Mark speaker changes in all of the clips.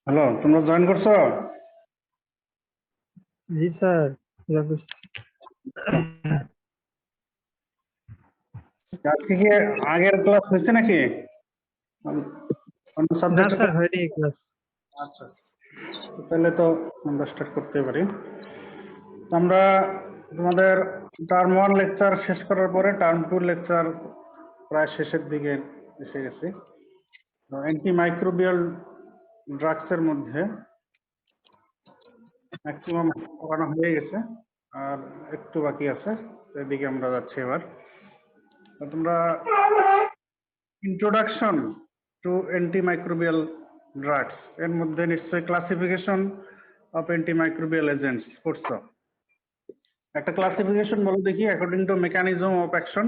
Speaker 1: Hello, তোমরা join করছো?
Speaker 2: জি sir.
Speaker 1: আজকে কি আগের ক্লাস হয়েছে নাকি? অন্য
Speaker 2: না
Speaker 1: সাবজেক্ট?
Speaker 2: স্যার, হয়নি ক্লাস।
Speaker 1: আচ্ছা, তাহলে তো আমরা স্টার্ট করতে পারি। আমরা তোমাদের টার্ম 1 লেকচার শেষ করার পরে টার্ম 2 লেকচার প্রায় শেষের দিকে এসে গেছি। অ্যান্টি মাইক্রোবিয়াল ড্রাগস এর মধ্যে ম্যাক্সিমাম পড়ানো হয়ে গেছে, আর একটু বাকি আছে, এদিকে আমরা যাচ্ছি এবার। তোমরা ইন্ট্রোডাকশন টু অ্যান্টিমাইক্রোবিয়াল ড্রাগস এর মধ্যে নিশ্চয়ই ক্লাসিফিকেশন অফ অ্যান্টিমাইক্রোবিয়াল এজেন্টস পড়ছো। একটা ক্লাসিফিকেশন বলো দেখি, according to mechanism of action.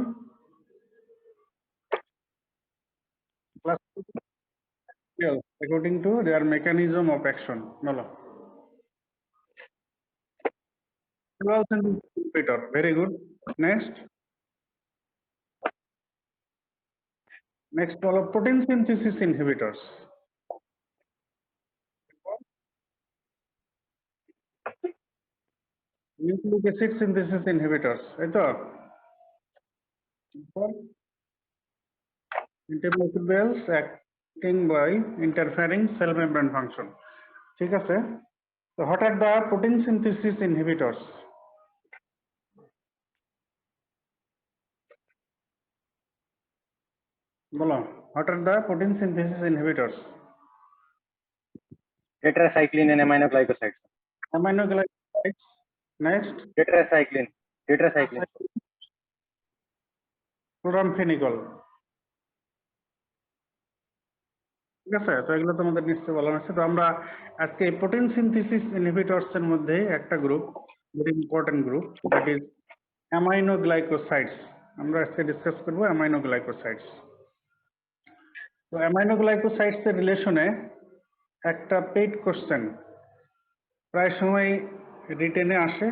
Speaker 1: According to their mechanism of action বলো। Very good. নেক্সট নেক্সট বলো protein synthesis inhibitors. Nucleic acid synthesis inhibitors, এই তো। Antimicrobials acting by interfering cell membrane function. ঠিক আছে। So what are the protein synthesis inhibitors? বলো, what are the protein synthesis inhibitors?
Speaker 3: Tetracycline and aminoglycosides.
Speaker 1: Aminoglycosides. Next,
Speaker 3: Tetracycline.
Speaker 1: chloramphenicol. ঠিক আছে, তো এগুলো তোমাদের নিশ্চয়ই বলা হয়েছে। তো আমরা আজকে প্রোটিন সিনথেসিস ইনহিবিটরস এর মধ্যে একটা group, very important group, that is aminoglycosides. আমরা আজকে ডিসকাস করবো অ্যামাইনোগ্লাইকোসাইডস। তো অ্যামাইনোগ্লাইকোসাইডস এর রিলেশনে একটা পেইড কোশ্চেন প্রায় সময় রিটেনে আসে,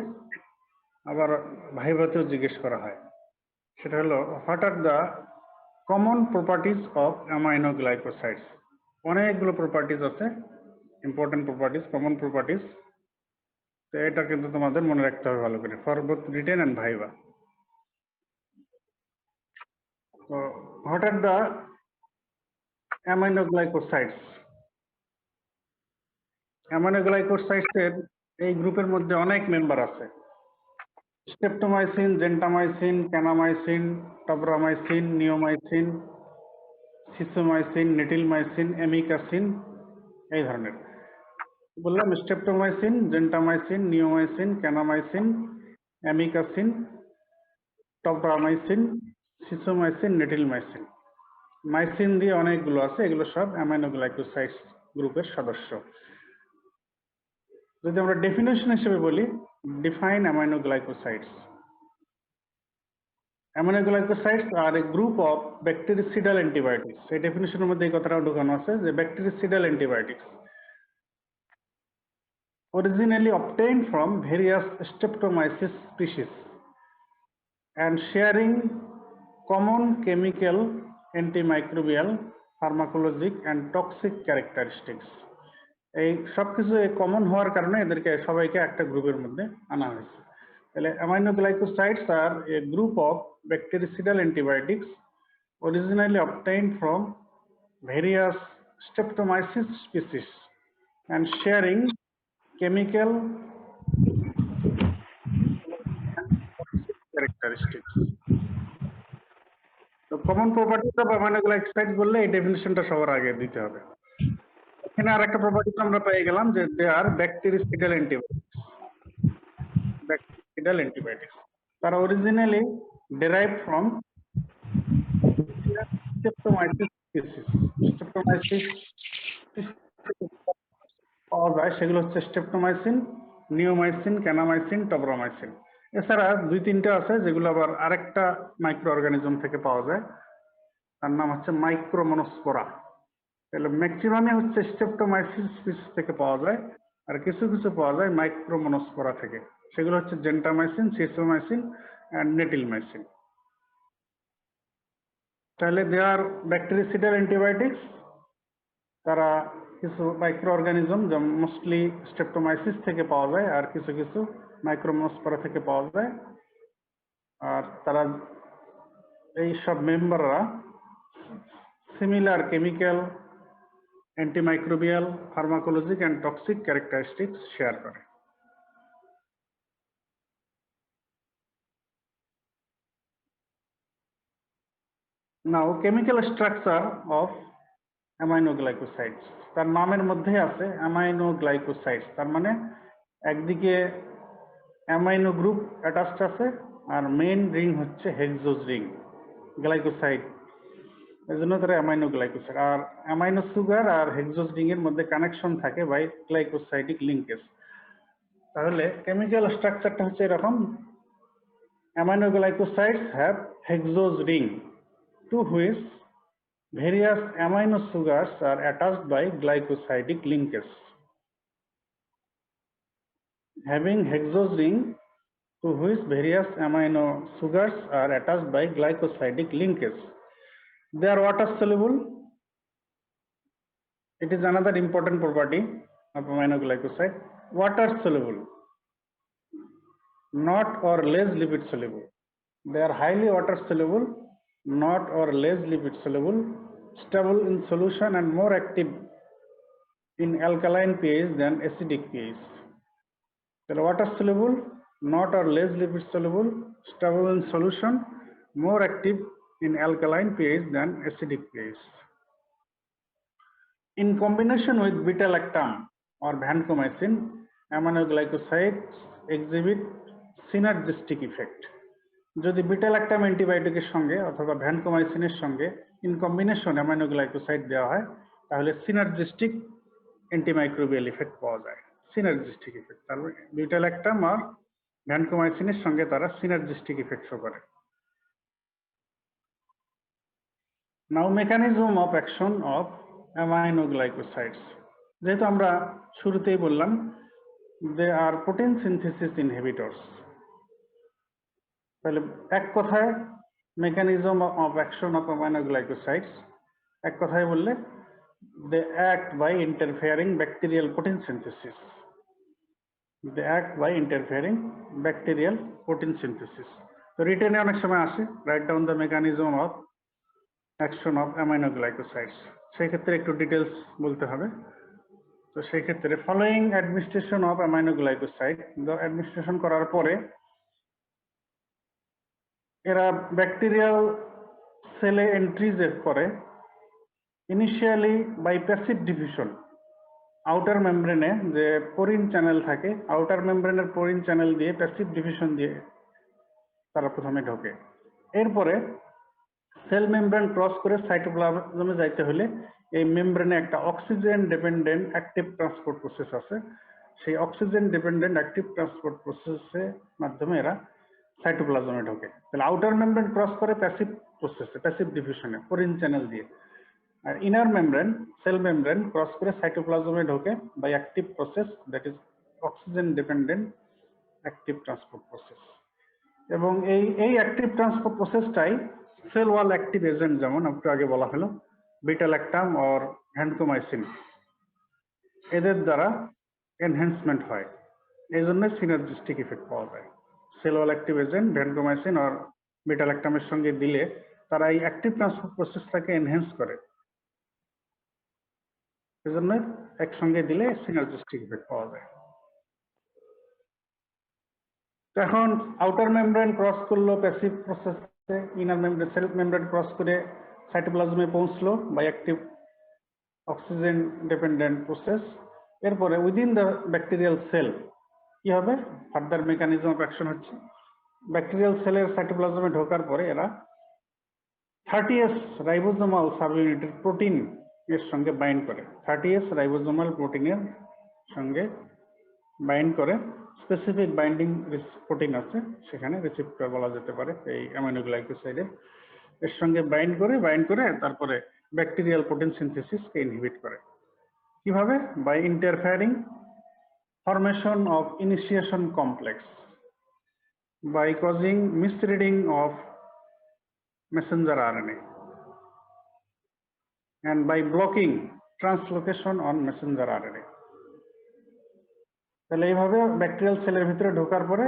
Speaker 1: আবার ভাইভাতেও জিজ্ঞেস করা হয়। সেটা হলো, what are the common properties of aminoglycosides. অনেকগুলো প্রপার্টিজ আছে, ইম্পর্টেন্ট প্রপার্টিজ, কমন প্রপার্টিজ। তো এটা কিন্তু তোমাদের মনে রাখতে হবে ভালো করে, for both written and viva. তো what are the aminoglycosides. Aminoglycosides এর এই গ্রুপের মধ্যে অনেক মেম্বার আছে। Streptomycin, gentamicin, kanamycin, tobramycin, neomycin, sisomicin, netilmicin, amikacin, এই ধরনের। বললাম streptomycin, gentamicin, neomycin, kanamycin, amikacin, tobramycin, sisomicin, netilmicin. Mycin দিয়ে অনেকগুলো আছে, এগুলো সব অ্যামাইনোগ্লাইকোসাইডস গ্রুপের সদস্য। যদি আমরা ডেফিনেশন হিসেবে বলি, define aminoglycosides. Aminoglycosides are a group of bactericidal antibiotics. এই ডেফিনেশনের মধ্যে এই কথাটা ঢোকানো আছে যে bactericidal antibiotics originally obtained from various Streptomyces species and sharing common chemical, antimicrobial, pharmacologic and toxic characteristics. এই সবকিছু কমন হওয়ার কারণে এদেরকে সবাইকে একটা গ্রুপের মধ্যে আনা হয়েছে। তাহলে aminoglycosides are a group of bactericidal antibiotics originally obtained from various Streptomyces species and sharing chemical characteristics. তো কমন প্রপার্টিজ অফ অ্যামাইনোগ্লাইকোসাইডস বললে এই ডেফিনিশনটা সবার আগে দিতে হবে। এখানে আর একটা প্রপার্টিজ আমরা পেয়ে গেলাম যে they R bactericidal antibiotics. Bactericidal antibiotics. তারা originally derived from Streptomyces species. Streptomyces পাওয়া যায়, সেগুলো হচ্ছে স্ট্রেপ্টোমাইসিন, নিওমাইসিন, ক্যানামাইসিন, টব্রামাইসিন। এছাড়া দুই তিনটা আছে যেগুলো আবার আরেকটা মাইক্রো অর্গানিজম থেকে পাওয়া যায়, তার নাম হচ্ছে মাইক্রোমোনোস্পোরা। তাহলে ম্যাক্সিমামে হচ্ছে স্ট্রেপ্টোমাইসিস স্পিসিস থেকে পাওয়া যায়, আর কিছু কিছু পাওয়া যায় মাইক্রোমোনোস্পোরা থেকে। সেগুলো হচ্ছে জেন্টামাইসিন, সিসোমাইসিন অ্যান্ড নেটিলমাইসিন। তাহলে দে আর ব্যাকটেরিসাইডাল অ্যান্টিবায়োটিক্স। তারা কিছু মাইক্রো অর্গানিজম যেমন মোস্টলি স্ট্রেপ্টোমাইসিস থেকে পাওয়া যায় আর কিছু কিছু মাইক্রোমোস্পোরা থেকে পাওয়া যায়। আর তারা এই সব মেম্বাররা similar chemical, antimicrobial, pharmacologic and toxic characteristics share করে। Now chemical structure of aminoglycosides, তার নামের মধ্যে আছে অ্যামাইনোগ্লাইকোসাইডস, তার মানে একদিকে অ্যামাইনো গ্রুপ অ্যাটাচড আছে আর মেইন রিং হচ্ছে হেক্সোজ রিং গ্লাইকোসাইড, এই জন্য তারা অ্যামাইনোগ্লাইকোসাইড। আর অ্যামাইনো সুগার আর হেক্সোজ রিং এর মধ্যে কানেকশন থাকে বাই গ্লাইকোসাইডিক লিঙ্কেজ। তাহলে কেমিক্যাল স্ট্রাকচারটা হচ্ছে এরকম, aminoglycosides have hexose ring to which various amino sugars are attached by glycosidic linkage. Having hexose ring to which various amino sugars are attached by glycosidic linkage. They are water soluble. It is another important property of aminoglycoside. Water soluble, not or less lipid soluble. They are highly water soluble, not or less lipid soluble, stable in solution and more active in alkaline pH than acidic pH. The water soluble, not or less lipid soluble, stable in solution, more active in alkaline pH than acidic pH. In combination with beta-lactam or vancomycin, aminoglycosides exhibit synergistic effect. যদি beta-lactam অ্যান্টিবায়োটিকের সঙ্গে অথবা ভ্যানকোমাইসিনের সঙ্গে in combination aminoglycoside দেওয়া হয় তাহলে synergistic antimicrobial effect পাওয়া যায়। সিনার্জিস্টিক ইফেক্ট, তাহলে বিটা-ল্যাকটাম আর ভ্যানকোমাইসিনের সঙ্গে তারা সিনার্জিস্টিক ইফেক্ট শো করে। Now mechanism of action of aminoglycosides, যেহেতু আমরা শুরুতেই বললাম they are protein synthesis inhibitors, তাহলে এক কথায় mechanism of action of aminoglycosides এক কথায় বললে they act by interfering bacterial protein synthesis. They act by interfering bacterial protein synthesis. তো রিটেনে অনেক সময় আসে write down the mechanism of action of aminoglycosides, সেই ক্ষেত্রে একটু ডিটেলস বলতে হবে। তো সেই ক্ষেত্রে following administration of aminoglycoside, administration করার পরে এরা ব্যাকটেরিয়াল সেলে এন্ট্রিজ করে initially by passive diffusion. Outer মেমব্রেনে যে পোরিন চ্যানেল থাকে, আউটার মেমব্রেনের পোরিন চ্যানেল দিয়ে প্যাসিভ ডিফিউশন দিয়ে তারা প্রথমে ঢোকে। এরপরে সেল মেমব্রেন ক্রস করে সাইটোপ্লাজমে যাইতে হলে এই মেমব্রেনে একটা oxygen dependent active transport process আছে, সেই অক্সিজেন ডিপেন্ডেন্ট অ্যাক্টিভ ট্রান্সপোর্ট প্রসেসের মাধ্যমে এরা সাইটোপ্লাজমে ঢোকে। তাহলে আউটার মেমব্রেন ক্রস করে প্যাসিভ প্রসেসে, প্যাসিভ ডিফিউশনে পোরিন চ্যানেল দিয়ে, আর inner membrane cell membrane cross করে সাইটোপ্লাজমে ঢোকে by active process, that is oxygen dependent active transport process. এবং এই অ্যাক্টিভ ট্রান্সপোর্ট প্রসেসটাই সেল ওয়াল অ্যাক্টিভ এজেন্ট, যেমন একটু আগে বলা হলো বিটা-ল্যাকটাম অর ভ্যানকোমাইসিন, এদের দ্বারা এনহ্যান্সমেন্ট হয়। এই জন্য সিনার্জিস্টিক ইফেক্ট পাওয়া যায়। Cell wall active agent vancomycin আর বিটা-ল্যাকটামের সঙ্গে দিলে তারা এই অ্যাক্টিভ ট্রান্সপোর্ট প্রসেসটাকে এনহ্যান্স করে, এজন্য একসঙ্গে দিলে সিনার্জিস্টিক ইফেক্ট পাওয়া যায়। তো এখন আউটার মেমব্রেন ক্রস করলো প্যাসিভ প্রসেসে, inner membrane cell membrane cross করে সাইটোপ্লাজমে পৌঁছলো by active oxygen dependent process. এরপরে উইদিন দ্য ব্যাকটেরিয়াল সেল কি হবে, ফার্দার মেকানিজম অফ অ্যাকশন হচ্ছে ব্যাকটেরিয়াল সেলের সাইটোপ্লাজমে ঢোকার পরে এরা 30S রাইবোজোমাল সাবইউনিটের প্রোটিন এর সঙ্গে বাইন্ড করে, 30S রাইবোজোমাল প্রোটিনের সঙ্গে বাইন্ড করে, স্পেসিফিক বাইন্ডিং প্রোটিন আছে সেখানে, রিসেপ্টর বলা যেতে পারে এই অ্যামাইনোগ্লাইকোসাইডের, এর সঙ্গে বাইন্ড করে তারপরে ব্যাকটেরিয়াল প্রোটিন সিনথেসিসকে ইনহিবিট করে। কিভাবে? By interfering formation of initiation complex, by causing misreading of messenger RNA, and by blocking translocation on messenger RNA. তাহলে এইভাবে ব্যাকটেরিয়াল সেলের ভিতরে ঢোকার পরে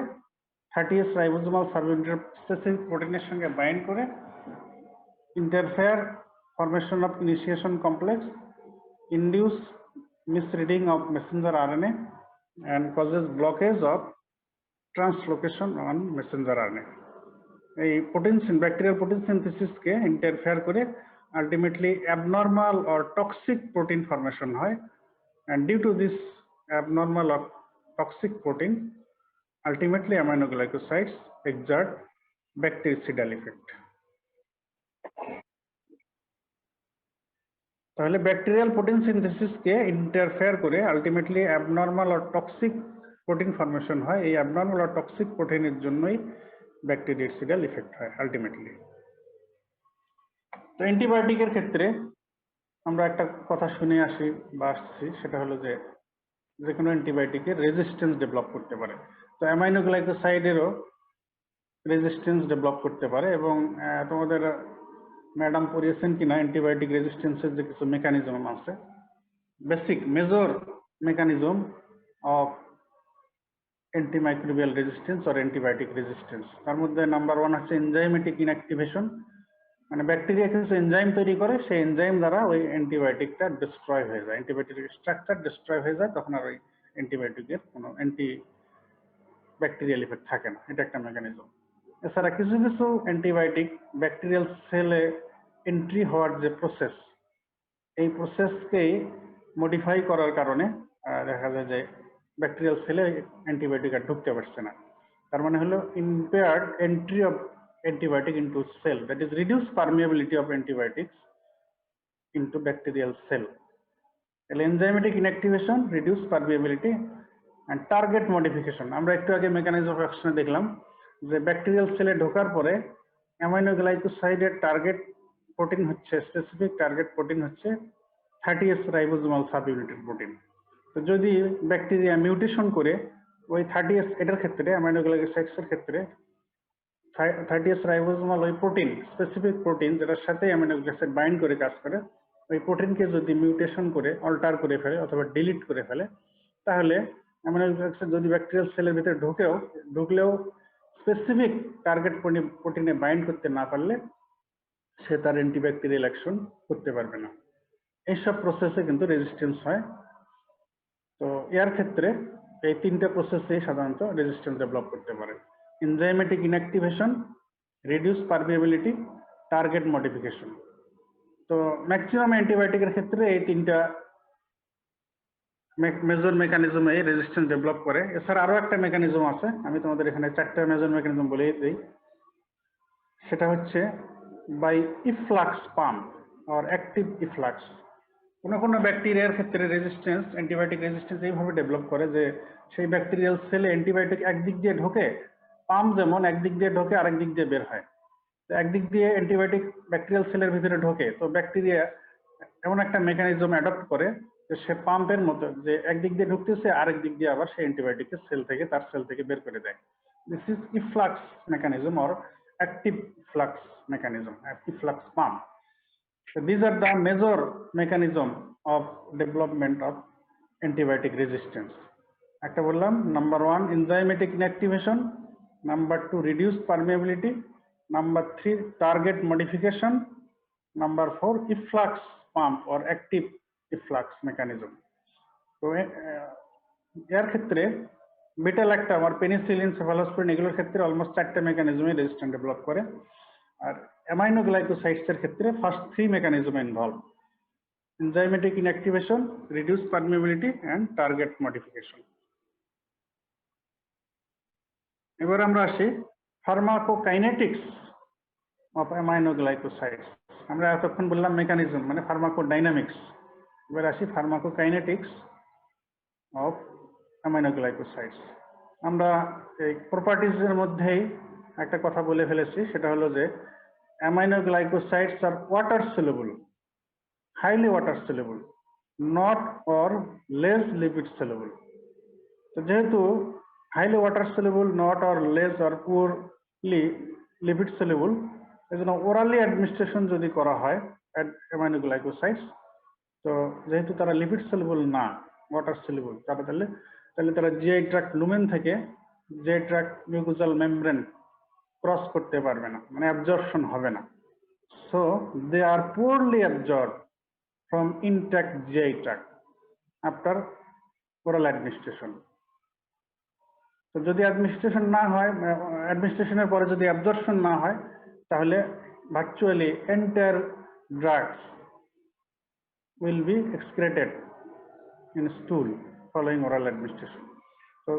Speaker 1: 30S রাইবোজোমাল সাবইউনিটের স্পেসিফিক প্রোটিনের সঙ্গে বাইন্ড করে interfere formation of initiation complex, induce misreading of messenger RNA and causes blockage of translocation on messenger RNA. এই প্রোটিন ব্যাকটেরিয়াল প্রোটিন সিনথেসিসকে ইন্টারফেয়ার করে ultimately abnormal or toxic protein formation হয়, and due to this abnormal or toxic protein, ultimately aminoglycosides exert bactericidal effect. তাহলে bacterial protein সিনথেসিসকে interfere করে ultimately abnormal or toxic protein formation হয়। এই abnormal or toxic প্রোটিনের জন্যই bacterial effect হয় ultimately. তো অ্যান্টিবায়োটিকের ক্ষেত্রে আমরা একটা কথা শুনে আসি বা আসছি, সেটা হলো যে কোনো অ্যান্টিবায়োটিকের রেজিস্ট্যান্স ডেভেলপ করতে পারে। তো অ্যামাইনোগ্লাইকোসাইডেরও রেজিস্ট্যান্স ডেভেলপ করতে পারে, এবং তোমাদের ম্যাডাম পড়িয়েছেন কিনা অ্যান্টিবায়োটিক রেজিস্ট্যান্সের যে কিছু মেকানিজম আছে, basic major mechanism of antimicrobial resistance or antibiotic resistance. তার মধ্যে নাম্বার 1 হচ্ছে এনজাইমেটিক ইনঅ্যাক্টিভেশন, মানে ব্যাকটেরিয়া কিছু এনজাইম তৈরি করে, সেই এনজাইম দ্বারা ওই অ্যান্টিবায়োটিকটা ডিস্ট্রয় হয়ে যায়, অ্যান্টিবায়োটিকের স্ট্রাকচার ডিস্ট্রয় হয়ে যায়, তখন আর ওই অ্যান্টিবায়োটিকের কোনো ব্যাকটেরিয়াল ইফেক্ট থাকে না। এটা একটা মেকানিজম। এছাড়া কিছু কিছু অ্যান্টিবায়োটিক ব্যাকটেরিয়াল সেলে এন্ট্রি হওয়ার যে প্রসেস, এই প্রসেসকেই মডিফাই করার কারণে দেখা যায় যে ব্যাকটেরিয়াল সেলে অ্যান্টিবায়োটিক আর ঢুকতে পারছে না। তার মানে হলো impaired entry of antibiotic into cell, that is reduced permeability of antibiotics into bacterial cell. Enzymatic inactivation, reduced permeability and target modification. আমরা একটু আগে মেকানিজম অফ অ্যাকশনে দেখলাম যে ব্যাকটেরিয়াল সেলে ঢোকার পরে অ্যামাইনোগ্লাইকোসাইডের টার্গেট প্রোটিন হচ্ছে, স্পেসিফিক টার্গেট প্রোটিন হচ্ছে 30S রাইবোজোমাল সাবইউনিটের প্রোটিন। তো যদি ব্যাকটেরিয়া মিউটেশন করে ওই 30S, এটার ক্ষেত্রে অ্যামাইনোগ্লাইকোসাইডসের ক্ষেত্রে 30S রাইবোজোমাল ওই প্রোটিন, স্পেসিফিক প্রোটিন যেটার সাথে অ্যামাইনোগ্লাইকোসাইড বাইন্ড করে কাজ করে, ওই প্রোটিনকে যদি মিউটেশন করে অল্টার করে ফেলে অথবা ডিলিট করে ফেলে, তাহলে অ্যামাইনোগ্লাইকোসাইড যদি ব্যাকটেরিয়াল সেলের ভিতরে ঢুকলেও স্পেসিফিক টার্গেট প্রোটিনে বাইন্ড করতে না পারলে সে তার অ্যান্টিব্যাকটেরিয়াল অ্যাকশন করতে পারবে না। এইসব প্রসেসে কিন্তু রেজিস্ট্যান্স হয়। তো এর ক্ষেত্রে এই তিনটা প্রসেসে সাধারণত রেজিস্ট্যান্স ডেভেলপ করতে পারে: enzymatic inactivation, reduce permeability, target modification. তো ম্যাক্সিমাম অ্যান্টিবায়োটিকের ক্ষেত্রে এই তিনটা মেজর মেকানিজমে রেজিস্ট্যান্স ডেভেলপ করে। এছাড়া আরো একটা মেকানিজম আছে, আমি তোমাদের এখানে 4টা মেজর মেকানিজম বলে দিই। সেটা হচ্ছে by efflux pump or active efflux. কোনো ব্যাকটেরিয়ার ক্ষেত্রে রেজিস্ট্যান্স, অ্যান্টিবায়োটিক রেজিস্ট্যান্স এইভাবে ডেভেলপ করে যে সেই ব্যাকটেরিয়াল সেলে অ্যান্টিবায়োটিক একদিক দিয়ে ঢোকে, পাম্প যেমন একদিক দিয়ে ঢোকে আরেক দিক দিয়ে বের হয়। তো একদিক দিয়ে অ্যান্টিবায়োটিক ব্যাকটেরিয়াল সেলের ভিতরে ঢোকে, তো ব্যাকটেরিয়া এমন একটা মেকানিজম অ্যাডপ্ট করে যে সে পাম্পের মতো, যে একদিক দিয়ে ঢুকতেছে আরেক দিক দিয়ে আবার সেই অ্যান্টিবায়োটিককে তার সেল থেকে বের করে দেয়। This is efflux mechanism or active flux mechanism, efflux pump. So these are the major mechanism of development of antibiotic resistance. একটা বললাম, number 1 enzymatic inactivation, number 2 reduced permeability, number 3 target modification, number 4 efflux pump or active efflux mechanism. তো এর ক্ষেত্রে beta lactam আর penicillin, cephalosporin এগুলোর ক্ষেত্রে almost 4টা মেকানিজমে resistance develop করে। আর aminoglycosides এর ক্ষেত্রে first 3 mechanism involve: enzymatic inactivation, reduce permeability and target modification. এবার আমরা আসি ফার্মাকোকাইনেটিক্স অফ অ্যামাইনোগ্লাইকোসাইডস। আমরা এতক্ষণ বললাম মেকানিজম, মানে ফার্মাকোডাইনামিক্স। এবার আসি ফার্মাকোকাইনেটিক্স অফ অ্যামাইনোগ্লাইকোসাইডস। আমরা এই প্রপার্টিজের মধ্যেই একটা কথা বলে ফেলেছি, সেটা হলো যে aminoglycosides are water soluble, highly water soluble, not or less lipid soluble. তো যেহেতু highly water soluble, not or less or poorly lipid soluble, এজন্য ওরালি অ্যাডমিনিস্ট্রেশন যদি করা হয় অ্যামাইনোগ্লাইকোসাইডস, তো তো যেহেতু তারা লিপিড সলিউবল না, ওয়াটার সলিউবল, তাহলে তারা জিআই ট্র্যাক্ট লুমেন থেকে GI tract mucosal membrane cross করতে পারবে না, মানে অ্যাবজর্পশন হবে না। So they are poorly absorb from intact GI tract after oral administration. তো যদি অ্যাডমিনিস্ট্রেশন না হয়, অ্যাডমিনিস্ট্রেশনের পরে যদি অ্যাবজর্পশন না হয়, তাহলে virtually entire drugs will be excreted in stool following oral administration. So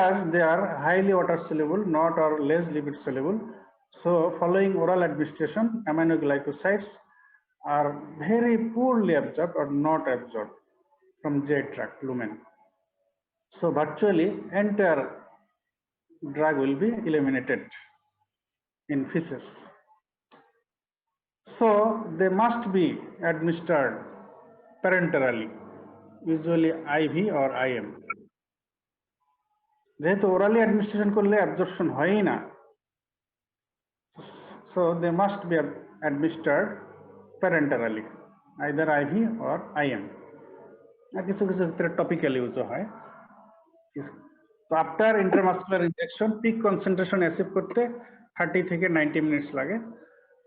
Speaker 1: as they are highly water soluble, not or less lipid soluble, so following oral administration, aminoglycosides are very poorly absorbed or not absorbed from GI tract lumen. So virtually entire drug will be eliminated in feces. So they must be administered parenterally, usually IV or IM. যেহেতু orally administration করলে absorption হয়ই না, so they must be administered parenterally, either IV or IM. আর কিছু কিছু ক্ষেত্রে topical ইউজও হয়। তো after intramuscular injection peak concentration achieve করতে 30 থেকে 90 মিনিটস লাগে।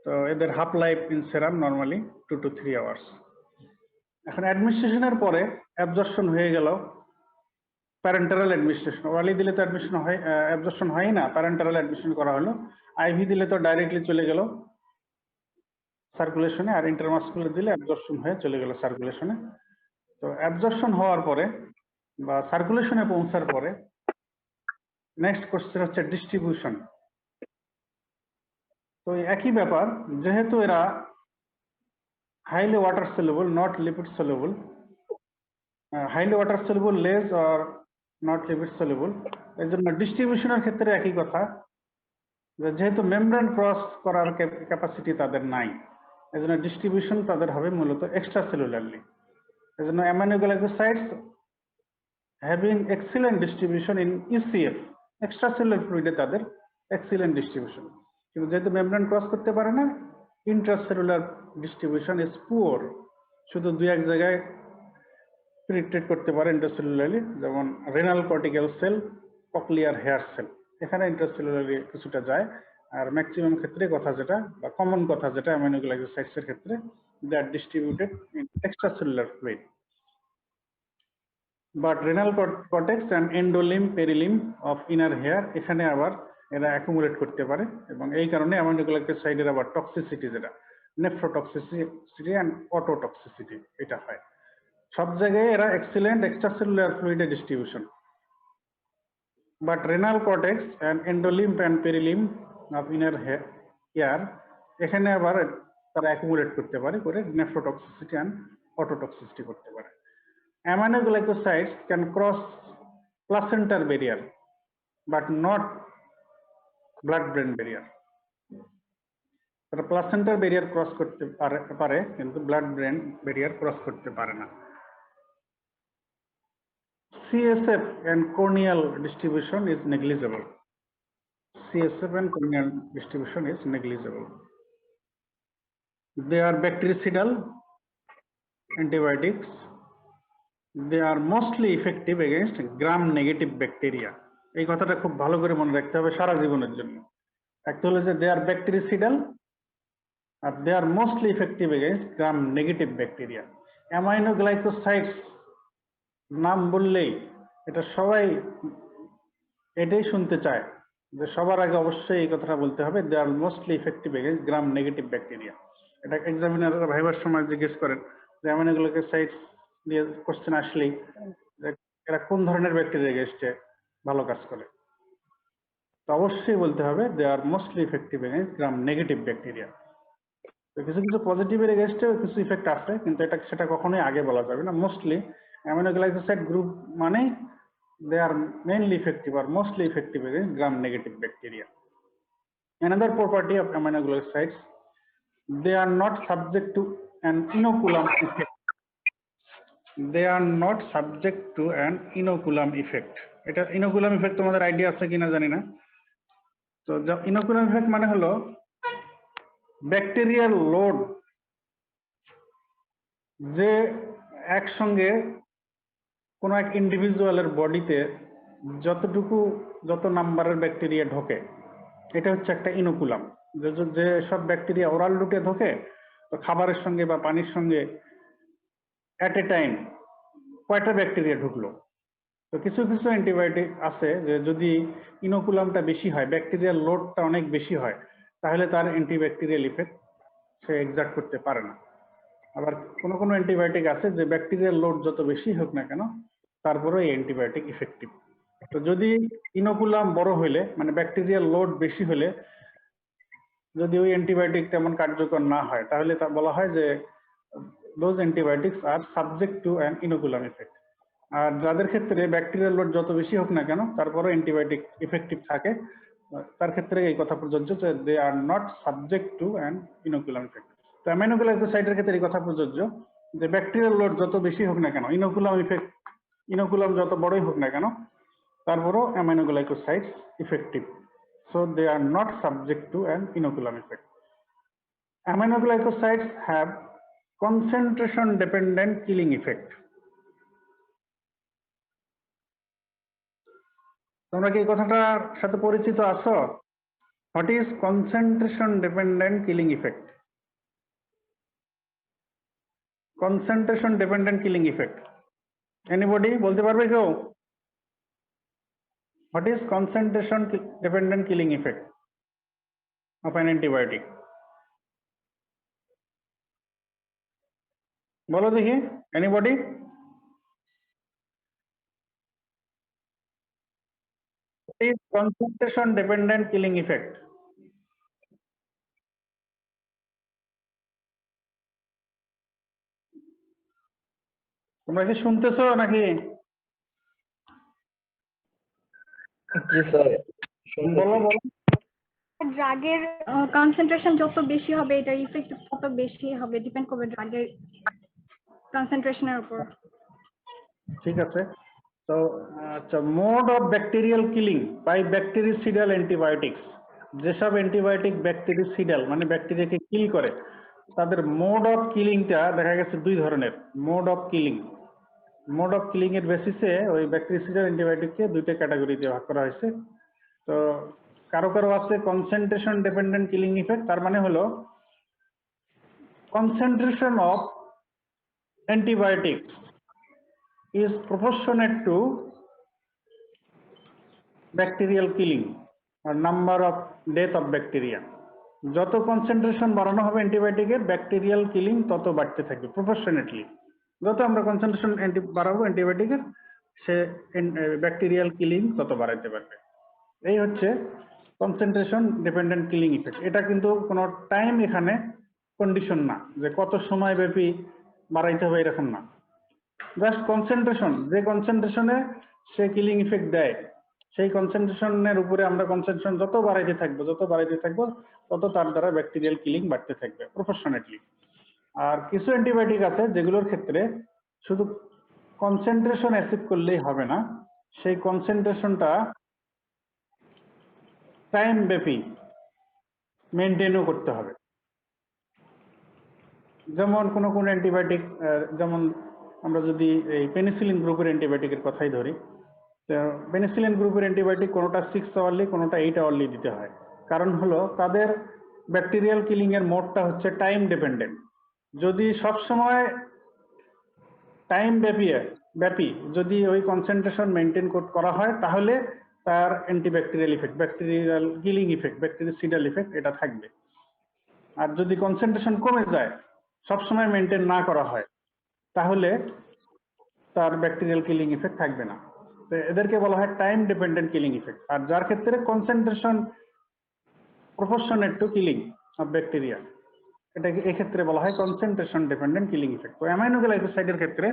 Speaker 1: তো এদের half life in serum normally 2 to 3 hours. এখন অ্যাডমিনিস্ট্রেশনের পরে অ্যাবজর্পশন হয়ে গেল প্যারেন্টারাল অ্যাডমিনিস্ট্রেশন। ওরালি দিলে তো অ্যাবজর্পশন হয় না, প্যারেন্টারাল অ্যাডমিনিস্ট্রেশন করা হলো। আইভি দিলে তো ডাইরেক্টলি চলে গেল সার্কুলেশনে, আর ইন্টারমাসকুলার দিলে অ্যাবজর্পশন হয়ে চলে গেল সার্কুলেশনে। তো অ্যাবজর্পশন হওয়ার পরে বা সার্কুলেশনে পৌঁছার পরে নেক্সট কোশ্চেন হচ্ছে ডিস্ট্রিবিউশন। তো একই ব্যাপার, যেহেতু এরা highly water soluble not lipid soluble, highly water soluble less or not lipid soluble, এই জন্য ডিস্ট্রিবিউশনের ক্ষেত্রে একই কথা, যেহেতু মেমব্রেন ক্রস করার ক্যাপাসিটি তাদের নাই, এই জন্য ডিস্ট্রিবিউশন তাদের হবে মূলত এক্সট্রা সেলুলারলি। এই জন্য aminoglycosides having excellent distribution in ECF, extra cellular ফ্লুইডে তাদের এক্সিলেন্ট ডিস্ট্রিবিউশন, কিন্তু যেহেতু মেমব্রেন ক্রস করতে পারে না, ইন্ট্রাসেলুলার ডিস্ট্রিবিউশন ইজ পুয়ার। শুধু দুই এক জায়গায় পেনিট্রেট করতে পারে ইন্ট্রাসেলুলারলি, যেমন renal cortical cell, cochlear hair cell, এখানে ইন্ট্রাসেলুলারলি কিছুটা যায়। আর ম্যাক্সিমাম ক্ষেত্রে কথা যেটা বা কমন কথা যেটা অ্যামাইনোগ্লাইকোসাইডস এর ক্ষেত্রে, they are distributed in extracellular fluid. But renal cortex and endolymph perilymph of inner ear, এখানে আবার এরা অ্যাকুমুলেট করতে পারে, এবং এই কারণে অ্যামাইনোগ্লাইকোসাইডের আবার টক্সিসিটি যেটা নেফ্রোটক্সিসিটি অ্যান্ড অটোটক্সিসিটি এটা হয়। সব জায়গায় এরা এক্সিলেন্ট এক্সট্রাসেলুলার ফ্লুইডে distribution, but renal cortex and endolymph and perilymph of inner ear, এখানে আবার তারা অ্যাকুমুলেট করতে পারে, করে নেফ্রোটক্সিসিটি অ্যান্ড অটোটক্সিসিটি করতে পারে। Aminoglycosides can cross placental barrier but not blood-brain barrier. তারা প্লাসেন্টার ব্যারিয়ার ক্রস করতে পারে কিন্তু ব্লাড ব্রেন ব্যারিয়ার ক্রস করতে পারে না। CSF and corneal distribution is negligible. CSF and corneal distribution is negligible. They are bactericidal antibiotics. They are mostly effective against gram-negative bacteria. এই কথাটা খুব ভালো করে মনে রাখতে হবে সারা জীবনের জন্য। একটা হলো যে they are bactericidal R they are mostly effective against gram-negative bacteria. Aminoglycosides নাম বললেই এটা সবাই এটাই শুনতে চায়, যে সবার আগে অবশ্যই এই কথাটা বলতে হবে, they are mostly effective against gram-negative bacteria. এটা এক্সামিনাররা ভাইবার সময় জিজ্ঞেস করেন যে অ্যামাইনোগ্লাইকোসাইডস দিয়ে কোশ্চেন আসলেই এরা কোন ধরনের ব্যাকটেরিয়া এগেইনস্টে ভালো কাজ করে, তো অবশ্যই বলতে হবে they are mostly effective against gram negative bacteria. তো কিছু কিছু পজিটিভের এগেইনস্টে কিছু ইফেক্ট আছে, কিন্তু সেটা কখনোই আগে বলা যাবে না। মোস্টলি অ্যামাইনোগ্লাইকোসাইড গ্রুপ মানে দে আর মেইনলি ইফেক্টিভ আর mostly effective against gram negative bacteria. Another property of aminoglycosides, they are not subject to an inoculum effect. They are not subject to an inoculum effect. এটা inoculum effect তোমাদের idea আছে কিনা জানি না। তো inoculum effect মানে হলো bacterial load যে একসঙ্গে কোনো এক ইন্ডিভিজুয়ালের বডিতে যত নাম্বারের ব্যাকটেরিয়া ঢোকে এটা হচ্ছে একটা ইনোকুলাম। যে সব ব্যাকটেরিয়া ওরাল রুটে ঢোকে, তো খাবারের সঙ্গে বা পানির সঙ্গে অ্যাট এ টাইম কয়টা ব্যাকটেরিয়া ঢুকলো। তো কিছু কিছু অ্যান্টিবায়োটিক আছে যে যদি ইনোকুলামটা বেশি হয়, ব্যাকটেরিয়াল লোডটা অনেক বেশি হয়, তাহলে তার অ্যান্টিব্যাকটেরিয়াল ইফেক্ট সে এক্সার্ট করতে পারে না। আবার কোনো কোনো অ্যান্টিবায়োটিক আছে যে ব্যাকটেরিয়াল লোড যত বেশি হোক না কেন তারপরে এই অ্যান্টিবায়োটিক ইফেক্টিভ। তো যদি ইনোকুলাম বড় হইলে মানে ব্যাকটেরিয়াল লোড বেশি হলে যদি ওই অ্যান্টিবায়োটিক তেমন কার্যকর না হয়, তাহলে তা বলা হয় যে those antibiotics are subject to an inoculum effect। আর যাদের ক্ষেত্রে ব্যাকটেরিয়াল লোড যত বেশি হোক না কেন তারপরে অ্যান্টিবায়োটিক ইফেক্টিভ থাকে, তার ক্ষেত্রে এই কথা প্রযোজ্য যে they are not subject to an inoculum effect. তো অ্যামাইনোগ্লাইকোসাইডের ক্ষেত্রে এই কথা প্রযোজ্য যে ব্যাকটেরিয়াল লোড যত বেশি হোক না কেন, ইনোকুলাম যত বড়ই হোক না কেন, তারপরও aminoglycosides effective. So they are not subject to an inoculum effect. Aminoglycosides have concentration dependent killing effect. তোমরা কি এই কথাটার সাথে পরিচিত আছো? What is concentration dependent killing effect? Concentration dependent killing effect. Anybody বলতে পারবে কেউ? What is concentration dependent killing effect of an antibiotic? বলো দেখি, anybody? What is concentration dependent killing effect? তোমরা কি শুনতেছো নাকি?
Speaker 2: জি স্যার,
Speaker 1: বলো বলো।
Speaker 4: ড্রাগের কনসেন্ট্রেশন যত বেশি হবে এটার ইফেক্ট তত বেশি হবে, ডিপেন্ড করবে ড্রাগের কনসেন্ট্রেশনের উপর।
Speaker 1: ঠিক আছে। তো আচ্ছা, mode of bacterial killing by bactericidal antibiotics. যেসব অ্যান্টিবায়োটিক ব্যাকটেরিসিডাল মানে ব্যাকটেরিয়াকে কিল করে, তাদের মোড অফ কিলিংটা দেখা গেছে দুই ধরনের। মোড অফ কিলিং এর বেসিসে ওই ব্যাকটেরিসিডাল অ্যান্টিবায়োটিককে দুইটা ক্যাটাগরিতে ভাগ করা হয়েছে। তো কারো কারো আছে কনসেন্ট্রেশন ডিপেন্ডেন্ট কিলিং ইফেক্ট, তার মানে হলো concentration of antibiotics is proportionate to bacterial killing or number of death of bacteria. যত কনসেন্ট্রেশন বাড়ানো হবে অ্যান্টিবায়োটিকের, ব্যাকটেরিয়াল কিলিং তত বাড়তে থাকবে প্রপোর্শনেটলি। যত আমরা কনসেন্ট্রেশন বাড়াবো অ্যান্টিবায়োটিকের, সে ব্যাকটেরিয়াল কিলিং তত বাড়াইতে পারবে। এই হচ্ছে কনসেন্ট্রেশন ডিপেন্ডেন্ট কিলিং ইফেক্ট। এটা কিন্তু কোনো টাইম এখানে কন্ডিশন না যে কত সময় ব্যাপী বাড়াইতে হবে, এরকম না। জাস্ট কনসেন্ট্রেশন, যে কনসেন্ট্রেশনে সে কিলিং ইফেক্ট দেয়, সেই কনসেন্ট্রেশনের উপরে আমরা কনসেন্ট্রেশন যত বাড়াইতে থাকবো তত তার দ্বারা ব্যাকটেরিয়াল কিলিং বাড়তে থাকবে প্রপোর্শনেটলি। আর কিছু অ্যান্টিবায়োটিক আছে যেগুলোর ক্ষেত্রে শুধু কনসেন্ট্রেশন অ্যাচিভ করলেই হবে না, সেই কনসেন্ট্রেশনটা টাইম ব্যাপী মেনটেনও করতে হবে। যেমন কোন কোন অ্যান্টিবায়োটিক, যেমন আমরা যদি এই পেনিসিলিন গ্রুপের অ্যান্টিবায়োটিকের কথাই ধরি, তো পেনিসিলিন গ্রুপের অ্যান্টিবায়োটিক কোনোটা 6 আওয়ারলি কোনোটা 8 আওয়ারলি দিতে হয়। কারণ হলো তাদের ব্যাকটেরিয়াল কিলিং এর মোডটা হচ্ছে টাইম ডিপেন্ডেন্ট। যদি সবসময় টাইম ব্যাপী যদি ওই কনসেন্ট্রেশন মেনটেন করা হয়, তাহলে তার antibacterial effect, bacterial killing effect, bactericidal effect এটা থাকবে। আর যদি কনসেন্ট্রেশন কমে যায়, সবসময় মেনটেন না করা হয়, তাহলে তার ব্যাকটেরিয়াল কিলিং ইফেক্ট থাকবে না। তো এদেরকে বলা হয় টাইম ডিপেন্ডেন্ট কিলিং ইফেক্ট। আর যার ক্ষেত্রে concentration proportionate to killing of bacteria, এটাকে এক্ষেত্রে বলা হয় কনসেন্ট্রেশন ডিপেন্ডেন্ট কিলিং ইফেক্ট। তো অ্যামাইনোগ্লাইকোসাইডের ক্ষেত্রে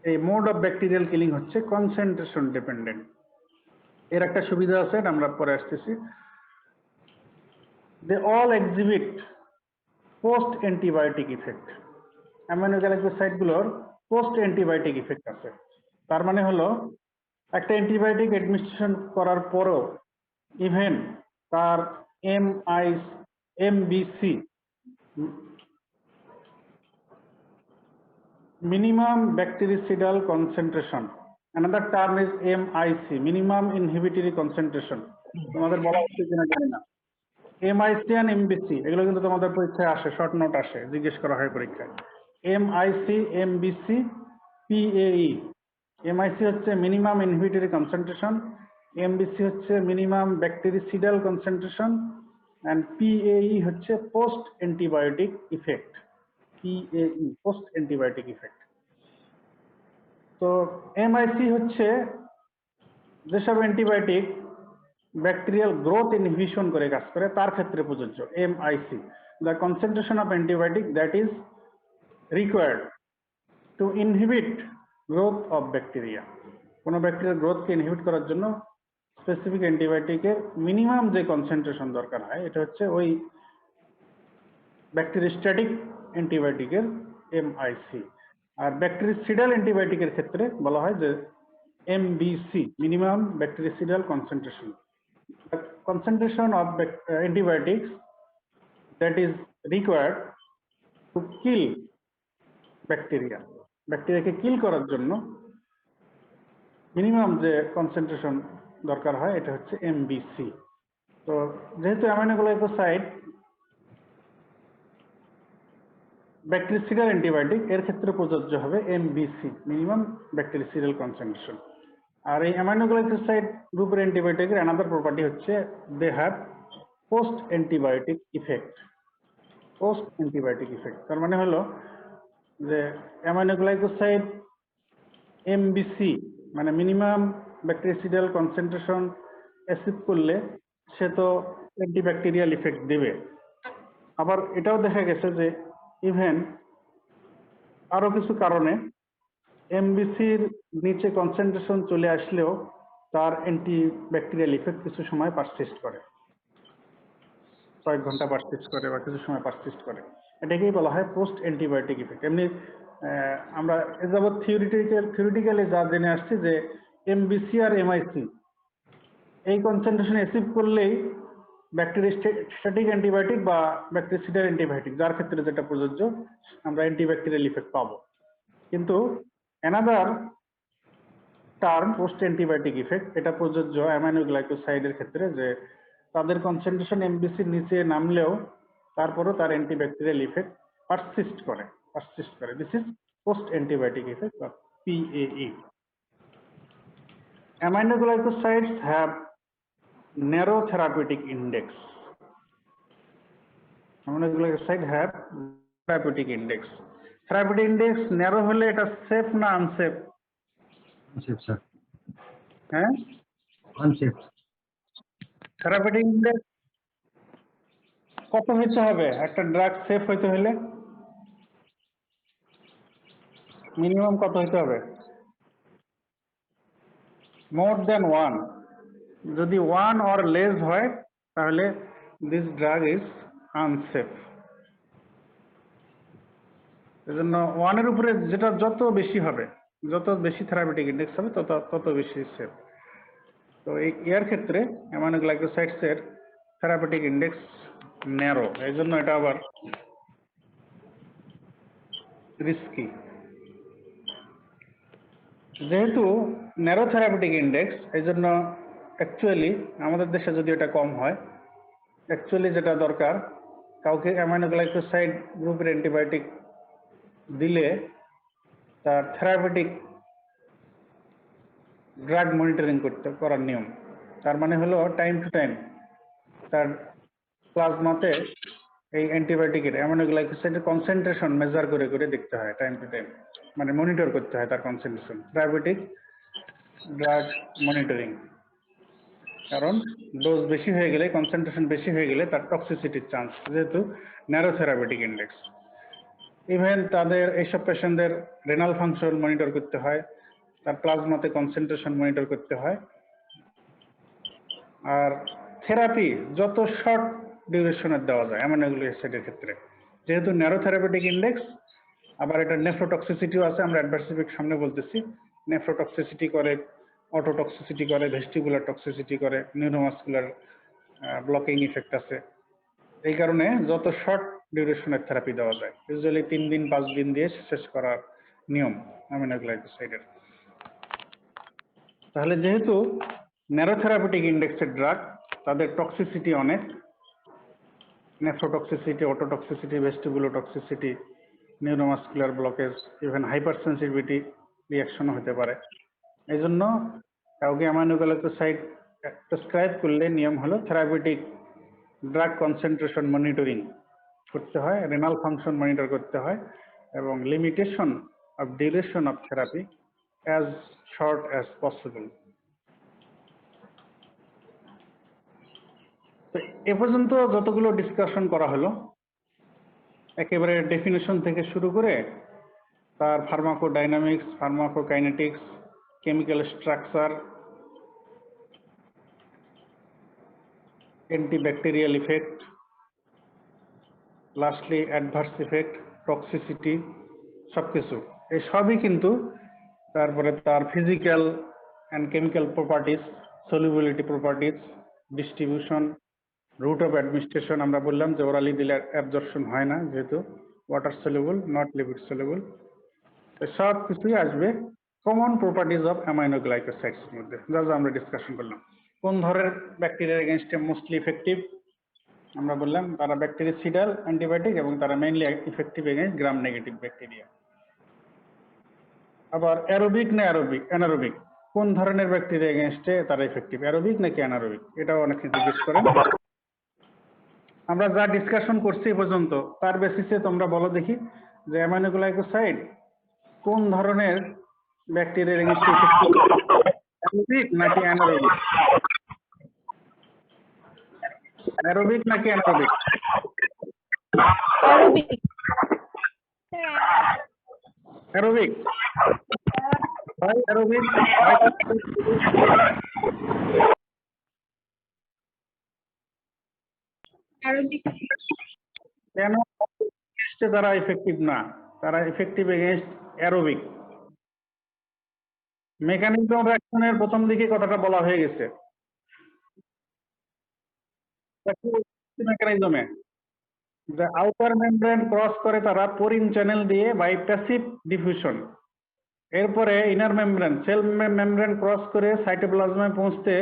Speaker 1: এই মোড অফ ব্যাকটেরিয়াল কিলিং হচ্ছে কনসেন্ট্রেশন ডিপেন্ডেন্ট। এর একটা সুবিধা আছে, আমরা পরে আসতেছি। They all exhibit post antibiotic effect. Aminoglycoside গুলোর পোস্ট অ্যান্টিবায়োটিক ইফেক্ট আছে। তার মানে হলো একটা অ্যান্টিবায়োটিক অ্যাডমিনিস্ট্রেশন করার পরও ইভেন তার MBC minimum bactericidal concentration. Another term is MIC, minimum inhibitory concentration. তোমাদের বলা উচিত কিনা জানি না। MIC and MBC এগুলো কিন্তু তোমাদের পরীক্ষায় আসে, শর্ট নোট আসে, জিজ্ঞেস করা হয় পরীক্ষায়। MIC, MBC, PAE. MIC হচ্ছে মিনিমাম ইনহিবিটরি কনসেন্ট্রেশন, MBC হচ্ছে minimum bactericidal concentration, and PAE হচ্ছে post antibiotic effect. PAE post antibiotic effect. তো MIC হচ্ছে যেসব অ্যান্টিবায়োটিক ব্যাকটেরিয়াল গ্রোথ ইনহিবিশন করে কাজ করে তার ক্ষেত্রে প্রযোজ্য। MIC, the concentration of antibiotic that is required to inhibit growth of bacteria. কোনো ব্যাকটেরিয়ার গ্রোথকে ইনহিবিট করার জন্য স্পেসিফিক অ্যান্টিবায়োটিকের মিনিমাম যে কনসেন্ট্রেশন দরকার হয় এটা হচ্ছে ওই ব্যাকটেরিস্ট্যাটিক অ্যান্টিবায়োটিকের MIC। আর ব্যাকটেরিসিডাল অ্যান্টিবায়োটিকের ক্ষেত্রে বলা হয় যে MBC, minimum bactericidal concentration. The concentration of antibiotics that is required to kill bacteria. ব্যাকটেরিয়াকে কিল করার জন্য মিনিমাম যে কনসেন্ট্রেশন দরকার হয় এটা হচ্ছে MBC। তো যেহেতু অ্যামিনোগ্লাইকোসাইড ব্যাকটেরিসিডাল অ্যান্টিবায়োটিক, এর ক্ষেত্রে প্রযোজ্য হবে MBC, মিনিমাম ব্যাকটেরিসিডাল কনসেন্ট্রেশন। আর এই অ্যামিনোগ্লাইকোসাইড গ্রুপের অ্যান্টিবায়োটিকের অ্যানাদার প্রপার্টি হচ্ছে they have post antibiotic effect. Post antibiotic effect তার মানে হলো যে অ্যামিনোগ্লাইকোসাইড MBC মানে মিনিমাম ব্যাকটেরিসিডাল কনসেন্ট্রেশন অ্যাচিভ করলে সে তো অ্যান্টিব্যাকটেরিয়াল ইফেক্ট দেবে। আবার এটাও দেখা গেছে যে ইভেন আরো কিছু কারণে MBCর নিচে কনসেন্ট্রেশন চলে আসলেও তার অ্যান্টিব্যাকটেরিয়াল ইফেক্ট কিছু সময় পারসিস্ট করে, কয়েক ঘন্টা পারসিস্ট করে বা কিছু সময় পারসিস্ট করে। এটাকেই বলা হয় পোস্ট অ্যান্টিবায়োটিক ইফেক্ট। এমনি আমরা এ যাবৎ থিওরিটিক্যালি যা জেনে আসছি যে MBC আর MIC এই কনসেন্ট্রেশন অ্যাচিভ করলেই ব্যাকটেরিস্ট্যাটিক অ্যান্টিবায়োটিক বা ব্যাকটেরিসিডাল অ্যান্টিবায়োটিক যার ক্ষেত্রে যেটা প্রযোজ্য আমরা অ্যান্টিব্যাকটেরিয়াল ইফেক্ট পাবো। কিন্তু another term post antibiotic effect এটা প্রযোজ্য অ্যামিনোগ্লাইকোসাইডের ক্ষেত্রে, যে তাদের কনসেন্ট্রেশন MBCর নিচে নামলেও তারপরও তার অ্যান্টিব্যাকটেরিয়াল ইফেক্ট পারসিস্ট করে। This is post antibiotic effect বা PAE. Aminoglycosides have narrow therapeutic index. Aminoglycosides have therapeutic index. Therapeutic index narrow হলে এটা সেফ না আনসেফ?
Speaker 2: Unsafe, sir.
Speaker 1: হ্যাঁ,
Speaker 2: Unsafe.
Speaker 1: থেরাপিউটিক ইন্ডেক্স কত হইতে হবে একটা ড্রাগ সেফ হইতে হলে? মিনিমাম কত হইতে হবে? মোর দেন 1। যদি 1 or লেস হয় তাহলে দিস ড্রাগ ইজ আনসেফ। এজন্য 1 এর উপরে যেটা যত বেশি হবে, যত বেশি থেরাপিউটিক ইন্ডেক্স হবে তত বেশি সেফ। তো এর ক্ষেত্রে অ্যামিনোগ্লাইকোসাইডস এর থেরাপিউটিক ইন্ডেক্স ন্যারো, এই জন্য এটা আবার রিস্কি। যেহেতু ন্যারো থেরাপিউটিক ইন্ডেক্স এই জন্য অ্যাকচুয়ালি আমাদের দেশে যদি এটা কম হয়, অ্যাকচুয়ালি যেটা দরকার কাউকে অ্যামিনোগ্লাইকোসাইড গ্রুপের অ্যান্টিবায়োটিক দিলে তার থেরাপিউটিক ড্রাগ মনিটরিং করার নিয়ম। তার মানে হলো টাইম টু টাইম তার প্লাজমাতে এই অ্যান্টিবায়োটিকের অ্যামিনোগ্লাইকোসাইডের কনসেন্ট্রেশন মেজার করে করে দেখতে হয় টাইম টু টাইম, মানে মনিটর করতে হয় তার কনসেন্ট্রেশন। থেরাপিউটিক ড্রাগ মনিটরিং, কারণ ডোজ বেশি হয়ে গেলে, কনসেন্ট্রেশন বেশি হয়ে গেলে তার টক্সিসিটির চান্স, যেহেতু ন্যারো থেরাপিউটিক ইন্ডেক্স। ইভেন তাদের এইসব পেশেন্টদের রেনাল ফাংশন মনিটর করতে হয়, তার প্লাজমাতে কনসেন্ট্রেশন মনিটর করতে হয়। আর থেরাপি যত শর্ট ডিউরেশনের দেওয়া যায় অ্যামিনোগ্লাইকোসাইডের ক্ষেত্রে, যেহেতু ন্যারো থেরাপিউটিক ইন্ডেক্স, আবার এটা নেফ্রোটক্সিসিটিও আছে, আমরা অ্যাডভার্স ইফেক্ট সামনে বলতেছি। নেফ্রোটক্সিসিটি করে, অটোটক্সিসিটি করে, ভেস্টিবুলার টক্সিসিটি করে, নিউরোমাসকুলার ব্লকিং ইফেক্ট আছে। এই কারণে যত শর্ট ডিউরেশনের থেরাপি দেওয়া যায়, ইউজুয়ালি 3 দিন 5 দিন দিয়ে শেষ করার নিয়ম অ্যামিনোগ্লাইকোসাইডের। তাহলে যেহেতু ন্যারো থেরাপিউটিক ইন্ডেক্সের ড্রাগ, তাদের টক্সিসিটি অনেক, nephrotoxicity, ototoxicity, vestibulotoxicity, neuromuscular blockage, even hyper sensitivity রিয়াকশনও হতে পারে। এই জন্য কাউকে অ্যামিনোগ্লাইকোসাইড প্রেসক্রাইব করলে নিয়ম হলো থেরাপিউটিক ড্রাগ কনসেন্ট্রেশন মনিটরিং করতে হয়, রেনাল ফাংশন মনিটর করতে হয়, এবং limitation of duration of therapy as short as possible. তো এ পর্যন্ত যতগুলো ডিসকাশন করা হলো, একেবারে ডেফিনেশন থেকে শুরু করে তার pharmacodynamics, pharmacokinetics, chemical structure, antibacterial effect, lastly adverse effect, toxicity, সবকিছু এই সবই কিন্তু, তারপরে তার physical and chemical properties, solubility properties, distribution, route of administration. আমরা বললাম যে ওরালি দিলে অ্যাবজর্পশন হয় না, যেহেতু water soluble, not lipid soluble. সব কিছুই আসবে কমন প্রপার্টিজ অফ অ্যামাইনোগ্লাইকোসাইডস এর মধ্যে, যা যা আমরা ডিসকাশন করলাম। কোন ধরনের ব্যাকটেরিয়ার এগেনস্টে মোস্টলি ইফেক্টিভ? আমরা বললাম তারা ব্যাকটেরিসিডাল অ্যান্টিবায়োটিক এবং তারা মেইনলি ইফেক্টিভ এগেনস্ট গ্রাম নেগেটিভ ব্যাকটেরিয়া। আবার অ্যারোবিক না অ্যানারোবিক, কোন ধরনের ব্যাকটেরিয়া এগেনস্টে তারা ইফেক্টিভ, অ্যারোবিক নাকি অ্যানারোবিক? এটাও অনেকে জিজ্ঞেস করেন। আমরা যা ডিসকাশন করছি এ পর্যন্ত তার বেসিসে তোমরা বলো দেখি যে অ্যামাইনোগ্লাইকোসাইড কোন ধরনের ব্যাকটেরিয়ার এগেনস্টে ইফেক্টিভ, অ্যারোবিক নাকি অ্যানারোবিক? অ্যারোবিক নাকি অ্যানারোবিক? অ্যারোবিক। হয় অ্যারোবিক, কেন তারা ইফেক্টিভ না? তারা effective against aerobic. Mechanism of অ্যাকশনের প্রথম দিকে কথাটা বলা হয়ে গেছে। মেকানিজমে যে আউটার মেমব্রেন ক্রস করে তারা পোরিন চ্যানেল দিয়ে বাই প্যাসিভ ডিফিউশন, এরপরে inner membrane, cell membrane cross করে সাইটোপ্লাজমে পৌঁছতে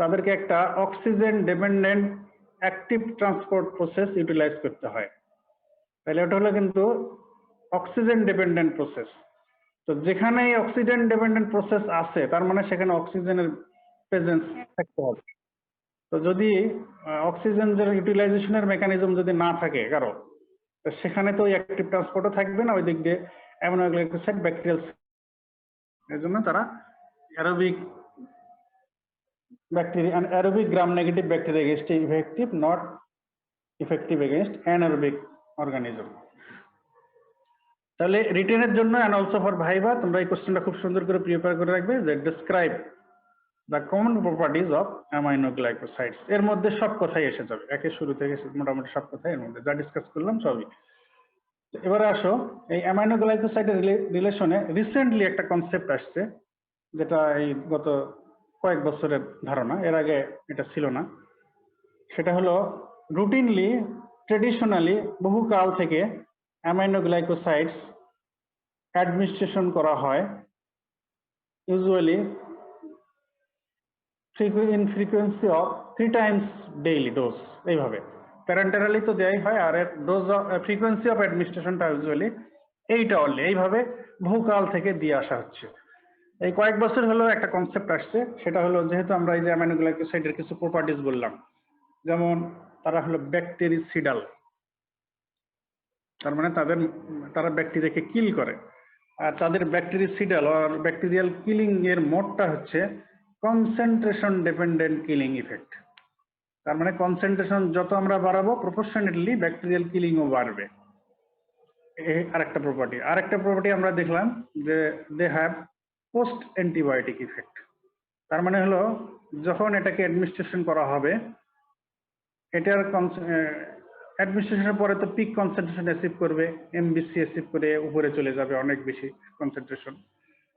Speaker 1: তাদেরকে একটা oxygen dependent active transport process utilise করতে হয়। তাহলে ওটা হলো কিন্তু অক্সিজেন ডিপেন্ডেন্ট প্রসেস। তো যেখানে অক্সিজেন ডিপেন্ডেন্ট প্রসেস আছে তার মানে সেখানে অক্সিজেনের প্রেজেন্স থাকতে হবে। তো যদি অক্সিজেনের ইউটিলাইজেশনের মেকানিজম যদি না থাকে কারো, তো সেখানে তো অ্যাক্টিভ ট্রান্সপোর্টও থাকবে না, ওই দিক দিয়ে অ্যামিনোগ্লাইকোসাইড ব্যাকটেরিয়াল, এর জন্য তারা aerobic bacteria, aerobic gram negative bacteria against effective, not effective against anaerobic organism. তাহলে রিটেনের জন্য অ্যান্ড অলসো ফর ভাইভা তোমরা এই কোশ্চেনটা খুব সুন্দর করে প্রিপেয়ার করে রাখবে যে describe the common properties of aminoglycosides. এর মধ্যে সব কথাই এসে যাবে, একের শুরু থেকে মোটামুটি সব কথাই এর মধ্যে, যা ডিসকাস করলাম সবই। এবারে আসো এই অ্যামাইনোগ্লাইকোসাইডের রিলেশনে রিসেন্টলি একটা কনসেপ্ট আসছে, যেটা এই গত কয়েক বছরের ধারণা, এর আগে এটা ছিল না। সেটা হলো রুটিনলি, ট্রেডিশনালি বহুকাল থেকে অ্যামাইনোগ্লাইকোসাইডস অ্যাডমিনিস্ট্রেশন করা হয় usually in frequency of 3 times daily dose. এইভাবে প্যারেন্টারালি তো দেয়াই হয়, আর এর ডোজ ফ্রিকোয়েন্সি অফ অ্যাডমিনিস্ট্রেশনটা ইউজুয়ালি 8 hourly, এইভাবে বহুকাল থেকে দিয়ে আসা হচ্ছে। এই কয়েক বছর হলো একটা কনসেপ্ট আসছে, সেটা হলো যেহেতু আমরা এই যে অ্যামাইনোগ্লাইকোসাইডের কিছু প্রপার্টিজ বললাম, যেমন তারা হলো ব্যাকটেরিসিডাল, তার মানে তারা ব্যাকটেরিয়াকে কিল করে, আর তাদের ব্যাকটেরিসিডাল আর ব্যাকটেরিয়াল কিলিং এর মোডটা হচ্ছে কনসেন্ট্রেশন ডিপেন্ডেন্ট কিলিং ইফেক্ট। তার মানে কনসেন্ট্রেশন যত আমরা বাড়াবো প্রপোর্শনেটলি ব্যাকটেরিয়াল কিলিংও বাড়বে। আরেকটা প্রপার্টি আমরা দেখলাম যে they have post antibiotic effect. তার মানে হলো যখন এটাকে অ্যাডমিনিস্ট্রেশন করা হবে, এটার অ্যাডমিনিস্ট্রেশনের পরে তো পিক কনসেন্ট্রেশন অ্যাচিভ করবে, এমবিসি অ্যাচিভ করে উপরে চলে যাবে অনেক বেশি কনসেন্ট্রেশন।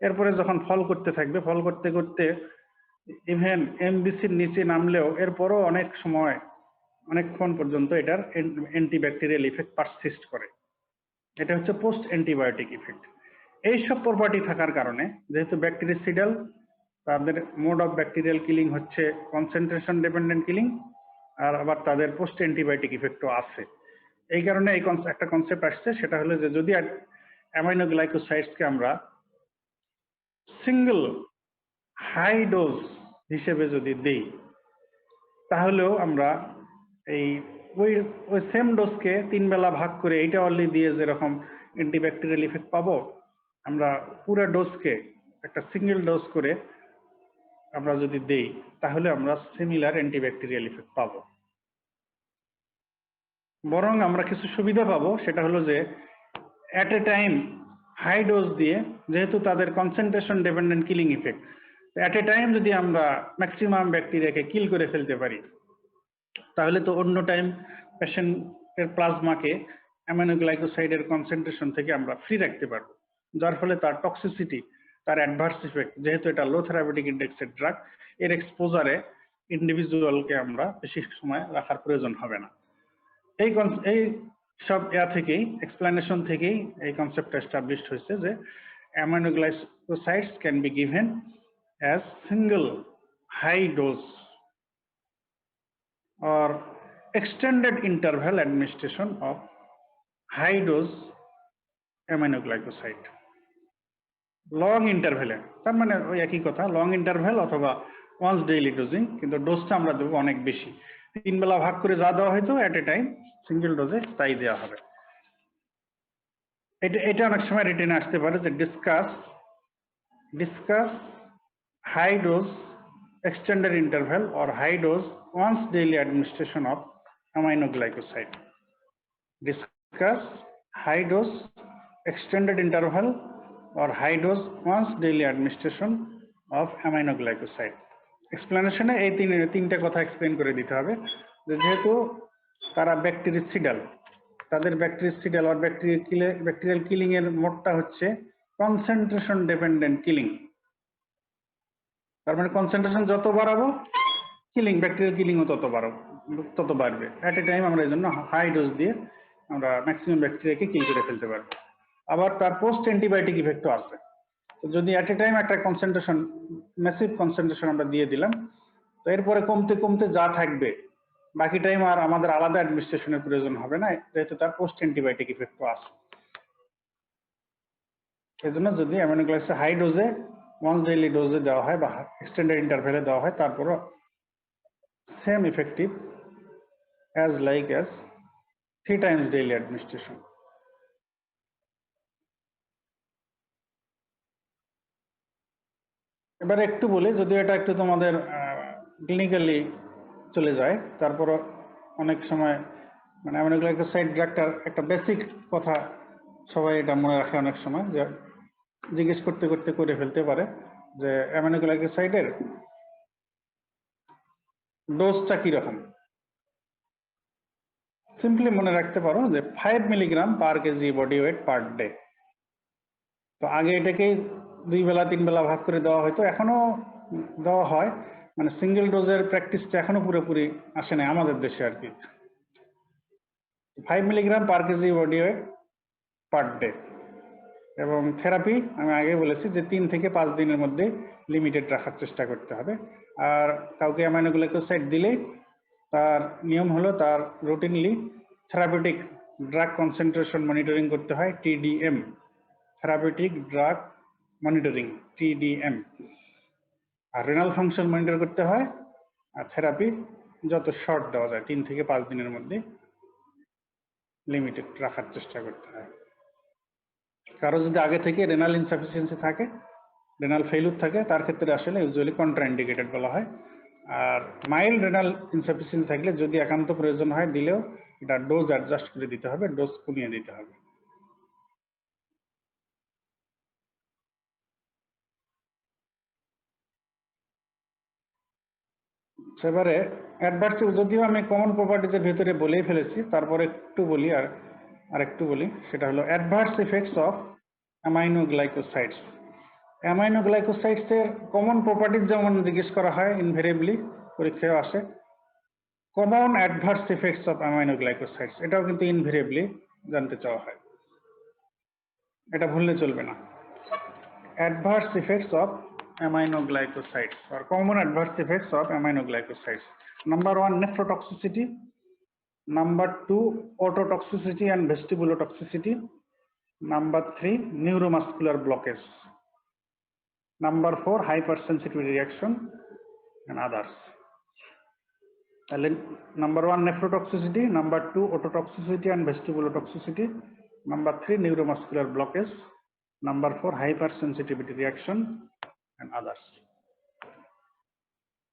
Speaker 1: এরপরে যখন ফল করতে থাকবে, ফল করতে করতে ইভেন এমবিসির নিচে নামলেও এরপরও অনেক সময়, অনেকক্ষণ পর্যন্ত এটার অ্যান্টিব্যাকটেরিয়াল ইফেক্ট পারসিস্ট করে। এটা হচ্ছে পোস্ট অ্যান্টিবায়োটিক ইফেক্ট। এইসব প্রপার্টি থাকার কারণে যেহেতু ব্যাকটেরিয়াসিডাল, তাদের মোড অফ ব্যাকটেরিয়াল কিলিং হচ্ছে কনসেন্ট্রেশন ডিপেন্ডেন্ট কিলিং, আর আবার তাদের পোস্ট অ্যান্টিবায়োটিক ইফেক্টও আছে। এই কারণে এই একটা কনসেপ্ট আসছে, সেটা হলো যে যদি অ্যামাইনো গ্লাইকোসাইডসকে আমরা সিঙ্গেল হাই ডোজ হিসেবে যদি দেই, তাহলেও আমরা এই ওই ওই সেম ডোজকে 3 বেলা ভাগ করে 8 আওয়ারলি দিয়ে যেরকম অ্যান্টিব্যাকটেরিয়াল ইফেক্ট পাবো, আমরা পুরো ডোজকে একটা সিঙ্গেল ডোজ করে আমরা যদি দেই, তাহলে আমরা সিমিলার অ্যান্টিব্যাকটেরিয়াল ইফেক্ট পাবো। বরং আমরা কিছু সুবিধা পাবো, সেটা হলো যে at a time high dose দিয়ে, যেহেতু তাদের concentration dependent killing effect, at a time যদি আমরা ম্যাক্সিমাম ব্যাকটেরিয়াকে কিল করে ফেলতে পারি, তাহলে তো অন্য টাইম পেশেন্টের প্লাজমাকে অ্যামাইনো গ্লাইকোসাইডের কনসেন্ট্রেশন থেকে আমরা ফ্রি রাখতে পারবো, যার ফলে তার টক্সিসিটি, তার অ্যাডভার্স ইফেক্ট, যেহেতু এটা লো থেরাপিউটিক ইন্ডেক্সের ড্রাগ, এর এক্সপোজারে ইন্ডিভিজুয়ালকে আমরা বেশি সময় রাখার প্রয়োজন হবে না। এই সব থেকেই, এক্সপ্লেনেশন থেকেই এই কনসেপ্টটা এস্টাবলিশড হয়েছে যে aminoglycosides can be given as single high dose or extended interval administration of high dose aminoglycoside. Long ইন্টারভ্যালে, তার মানে ওই একই কথা, লং ইন্টারভ্যাল অথবা ওয়ান্স ডেইলি ডোজিং, কিন্তু ডোজটা আমরা দেবো অনেক বেশি। 3 বেলা ভাগ করে যা দেওয়া হয়তো অ্যাট এ টাইম সিঙ্গেল ডোজে তাই দেওয়া হবে। এটা অনেক সময় রিটেনে আসতে পারে যে discuss high dose extended interval or high dose once daily administration of amino glycoside. Discuss high dose extended interval or high dose once daily administration of amino glycoside. Explanation এ এই তিনটে কথা এক্সপ্লেন করে দিতে হবে, যেহেতু তারা ব্যাকটেরিয়াসিডাল, তাদের ব্যাকটেরিয়াসিডাল আর ব্যাকটেরিয়াল কিলিং এর মোডটা হচ্ছে কনসেন্ট্রেশন ডিপেন্ডেন্ট কিলিং। তার মানে কনসেন্ট্রেশন যত বাড়াবো, ব্যাকটেরিয়াল কিলিংও তত বাড়বে। অ্যাট এ টাইম আমরা এই জন্য হাই ডোজ দিয়ে আমরা ম্যাক্সিমাম ব্যাকটেরিয়াকে কিল করে ফেলতে পারবো। আবার তার পোস্ট অ্যান্টিবায়োটিক ইফেক্টও আছে। যদি অ্যাট এ টাইম একটা কনসেন্ট্রেশন, ম্যাসিভ কনসেন্ট্রেশন আমরা দিয়ে দিলাম, তো এরপরে কমতে কমতে যা থাকবে, বাকি টাইম আর আমাদের আলাদা অ্যাডমিনিস্ট্রেশনের প্রয়োজন হবে না, যেহেতু তার পোস্ট অ্যান্টিবায়োটিক ইফেক্টও আছে। এই জন্য যদি অ্যামাইনো গ্লাইকোসাইড হাই ডোজে ওয়ান্স ডেইলি ডোজে দেওয়া হয় বা এক্সটেন্ডেড ইন্টারভ্যালে দেওয়া হয়, তারপরও same effective as 3 times daily administration. এবারে একটু বলি, যদিও এটা একটু তোমাদের ক্লিনিক্যালি চলে যায়, তারপরও অনেক সময় মানে অ্যামাইনো গ্লাইকোসাইড ড্রাগটার একটা বেসিক কথা সবাই এটা মনে রাখে, অনেক সময় যে জিজ্ঞেস করতে করতে করে ফেলতে পারে যে অ্যামাইনো গ্লাইকোসাইডের ডোজটা কিরকম। সিম্পলি মনে রাখতে পারো যে 5 milligram per KG body weight per day. তো আগে এটাকে 2 বেলা 3 বেলা ভাগ করে দেওয়া হয়তো, এখনো দেওয়া হয়, মানে সিঙ্গেল ডোজের প্র্যাকটিসটা এখনো পুরোপুরি আসে না আমাদের দেশে আর কি। 5 milligram per KG body weight per day. এবং থেরাপি আমি আগে বলেছি যে 3 থেকে 5 দিনের মধ্যে লিমিটেড রাখার চেষ্টা করতে হবে। আর কাউকে অ্যামাইনো গ্লাইকোসাইড দিলে তার নিয়ম হলো তার routinely therapeutic drug concentration monitoring করতে হয়, TDM, therapeutic drug monitoring, TDM। আর রেনাল ফাংশন মনিটর করতে হয়, আর থেরাপি যত শর্ট দেওয়া যায় 3 থেকে 5 দিনের মধ্যে লিমিটেড রাখার চেষ্টা করতে হয়। কারো যদি আগে থেকে রেনাল ইনসাফিসিয়েন্সি থাকে, রেনাল ফেইলুর থাকে, তার ক্ষেত্রে আসলে ইউজুয়ালি কন্ট্রাইন্ডিকেটেড বলা হয়। আর মাইল্ড রেনাল ইনসাফিসিয়েন্সি থাকলে যদি একান্ত প্রয়োজন হয় দিলেও এটা ডোজ অ্যাডজাস্ট করে দিতে হবে, ডোজ কমিয়ে দিতে হবে। এবারে অ্যাডভার্স, যদিও আমি কমন প্রপার্টিজের ভেতরে বলেই ফেলেছি, তারপরে একটু বলি আর একটু বলি, সেটা হলো adverse effects of amino glycosides. Amino glycosides এর কমন প্রপার্টিজ যেমন জিজ্ঞেস করা হয় ইনভেরিয়েবলি, পরীক্ষায় আসে, common adverse effects of amino glycosides, এটাও কিন্তু ইনভেরিয়েবলি জানতে চাওয়া হয়, এটা ভুললে চলবে না। adverse effects of aminoglycosides or common adverse effects of aminoglycosides. Number 1, nephrotoxicity. Number 2, ototoxicity and vestibulotoxicity. Number 3, neuromuscular blockage. Number 4, hypersensitivity reaction and others. Number 1, nephrotoxicity. Number 2, ototoxicity and vestibulotoxicity. Number 3, neuromuscular blockage. Number 4, hypersensitivity reaction and others.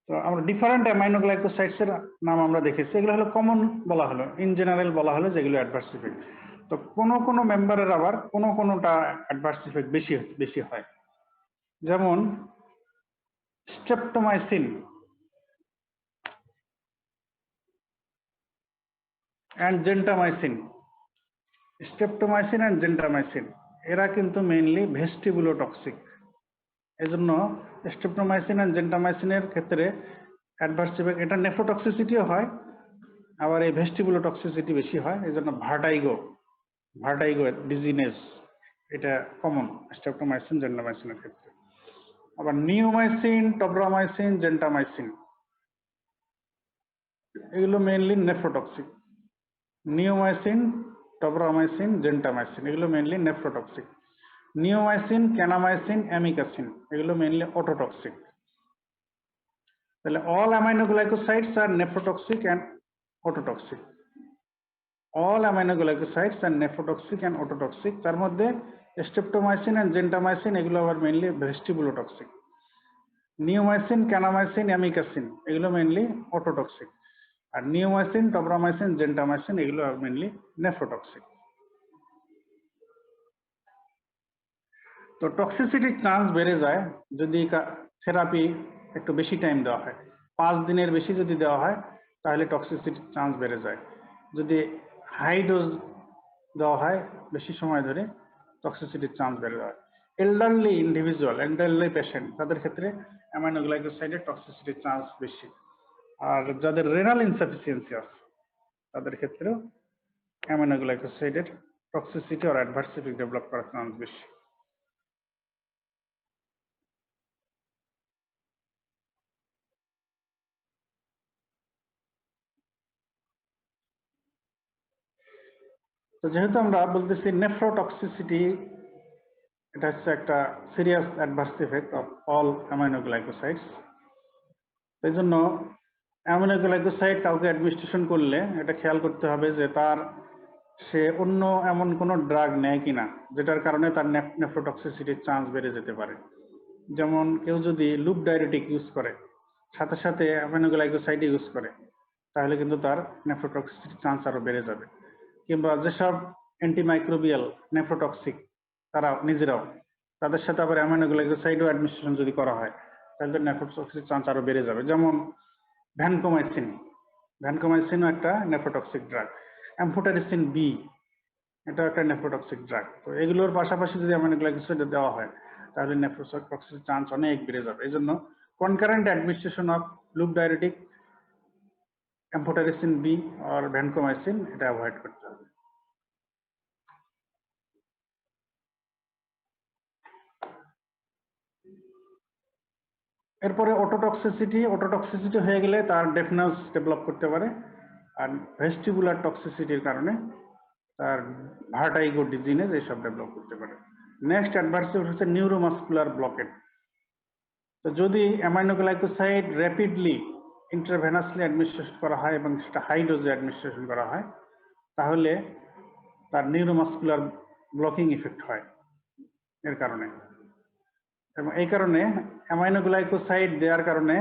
Speaker 1: তো আমরা different aminoglycosides এর নাম আমরা দেখেছি, এগুলো হলো common বলা হলো, ইন জেনারেল বলা হলো যেগুলো অ্যাডভার্স ইফেক্ট। তো কোন মেম্বারের আবার কোনটা অ্যাডভার্স ইফেক্ট বেশি হয়, যেমন streptomycin and gentamicin. Streptomycin and gentamicin এরা কিন্তু মেইনলি ভেস্টিবুলোটক্সিক। এজন্য স্ট্রেপ্টোমাইসিন অ্যান্ড জেন্টামাইসিনের ক্ষেত্রে অ্যাডভার্স ইফেক্ট, এটা নেফ্রোটক্সিসিটিও হয়, আবার এই ভেস্টিবুলোটক্সিসিটি বেশি হয়। এজন্য ভার্টাইগো ডিজিনেস এটা কমন স্ট্রেপ্টোমাইসিন জেন্টামাইসিনের ক্ষেত্রে। আবার নিওমাইসিন, টব্রামাইসিন, জেন্টামাইসিন এগুলো mainly nephrotoxic. Neomycin, tobramycin, gentamicin এগুলো mainly nephrotoxic. Neomycin, kanamycin, amikacin এগুলো মেইনলি অটোটক্সিক। তাহলে all aminoglycosides are nephrotoxic and ototoxic. All aminoglycosides are nephrotoxic and ototoxic. তার মধ্যে স্ট্রেপ্টোমাইসিন অ্যান্ড জেন্টামাইসিন এগুলো আবার mainly vestibulotoxic. Neomycin, kanamycin, amikacin এগুলো mainly ototoxic. আর neomycin, tobramycin, gentamicin এগুলো mainly nephrotoxic. তো টক্সিসিটির চান্স বেড়ে যায় যদি থেরাপি একটু বেশি টাইম দেওয়া হয়। 5 দিনের বেশি যদি দেওয়া হয় তাহলে টক্সিসিটির চান্স বেড়ে যায়। যদি হাই ডোজ দেওয়া হয় বেশি সময় ধরে, টক্সিসিটির চান্স বেড়ে যায়। এল্ডারলি ইন্ডিভিজুয়াল, এল্ডারলি পেশেন্ট তাদের ক্ষেত্রে অ্যামাইনোগ্লাইকোসাইডের টক্সিসিটির চান্স বেশি। আর যাদের রেনাল ইনসাফিসিয়েন্সি আছে তাদের ক্ষেত্রেও অ্যামাইনোগ্লাইকোসাইডের টক্সিসিটি আর অ্যাডভার্স ইফেক্ট ডেভেলপ করার চান্স বেশি। তো যেহেতু আমরা বলতেছি নেফ্রোটক্সিসিটি, এটা হচ্ছে একটা serious adverse effect of all aminoglycosides. এই জন্য অ্যামাইনোগ্লাইকোসাইড কাউকে অ্যাডমিনিস্ট্রেশন করলে এটা খেয়াল করতে হবে যে সে অন্য এমন কোনো ড্রাগ নেয় কিনা যেটার কারণে তার নেফ্রোটক্সিসিটির চান্স বেড়ে যেতে পারে। যেমন কেউ যদি লুপ ডায়রেটিক ইউজ করে সাথে সাথে অ্যামাইনোগ্লাইকোসাইড ইউজ করে তাহলে কিন্তু তার নেফ্রোটক্সিসিটির চান্স আরো বেড়ে যাবে। কিংবা যেসব অ্যান্টিমাইক্রোবিয়াল নেফ্রোটক্সিক তারা নিজেরাও, তাদের সাথে আবার অ্যামাইনোগ্লাইকোসাইডও অ্যাডমিনিস্ট্রেশন যদি করা হয় তাহলে নেফ্রোটক্সিসিটির চান্স আরো বেড়ে যাবে। যেমন ভ্যানকোমাইসিনও একটা নেফ্রোটক্সিক ড্রাগ। অ্যাম্ফোটারিসিন বি এটা একটা নেফ্রোটক্সিক ড্রাগ। তো এগুলোর পাশাপাশি যদি অ্যামাইনোগ্লাইকোসাইড দেওয়া হয় তাহলে নেফ্রোটক্সিসিটির চান্স অনেক বেড়ে যাবে। এই জন্য concurrent administration of loop diuretic, amphotericin B আর ভ্যানকোমাইসিন এটা অ্যাভয়েড করতে হবে। এরপরে অটোটক্সিসিটি হয়ে গেলে তার ডেফনেস ডেভেলপ করতে পারে, আর ভেস্টিবুলার টক্সিসিটির কারণে তার ভার্টাইগো ডিজিনেস এইসব ডেভেলপ করতে পারে। নেক্সট অ্যাডভার্স হচ্ছে নিউরোমাসকুলার ব্লকেট। তো যদি অ্যামাইনোগ্লাইকোসাইড র্যাপিডলি ইন্ট্রাভেনাসলি অ্যাডমিনিস্ট্রেশন করা হয় এবং সেটা হাই ডোজে অ্যাডমিনিস্ট্রেশন করা হয় তাহলে তার নিউরোমাসকুলার ব্লকিং ইফেক্ট হয় এর কারণে। এবং এই কারণে অ্যামাইনোগ্লাইকোসাইড দেওয়ার কারণে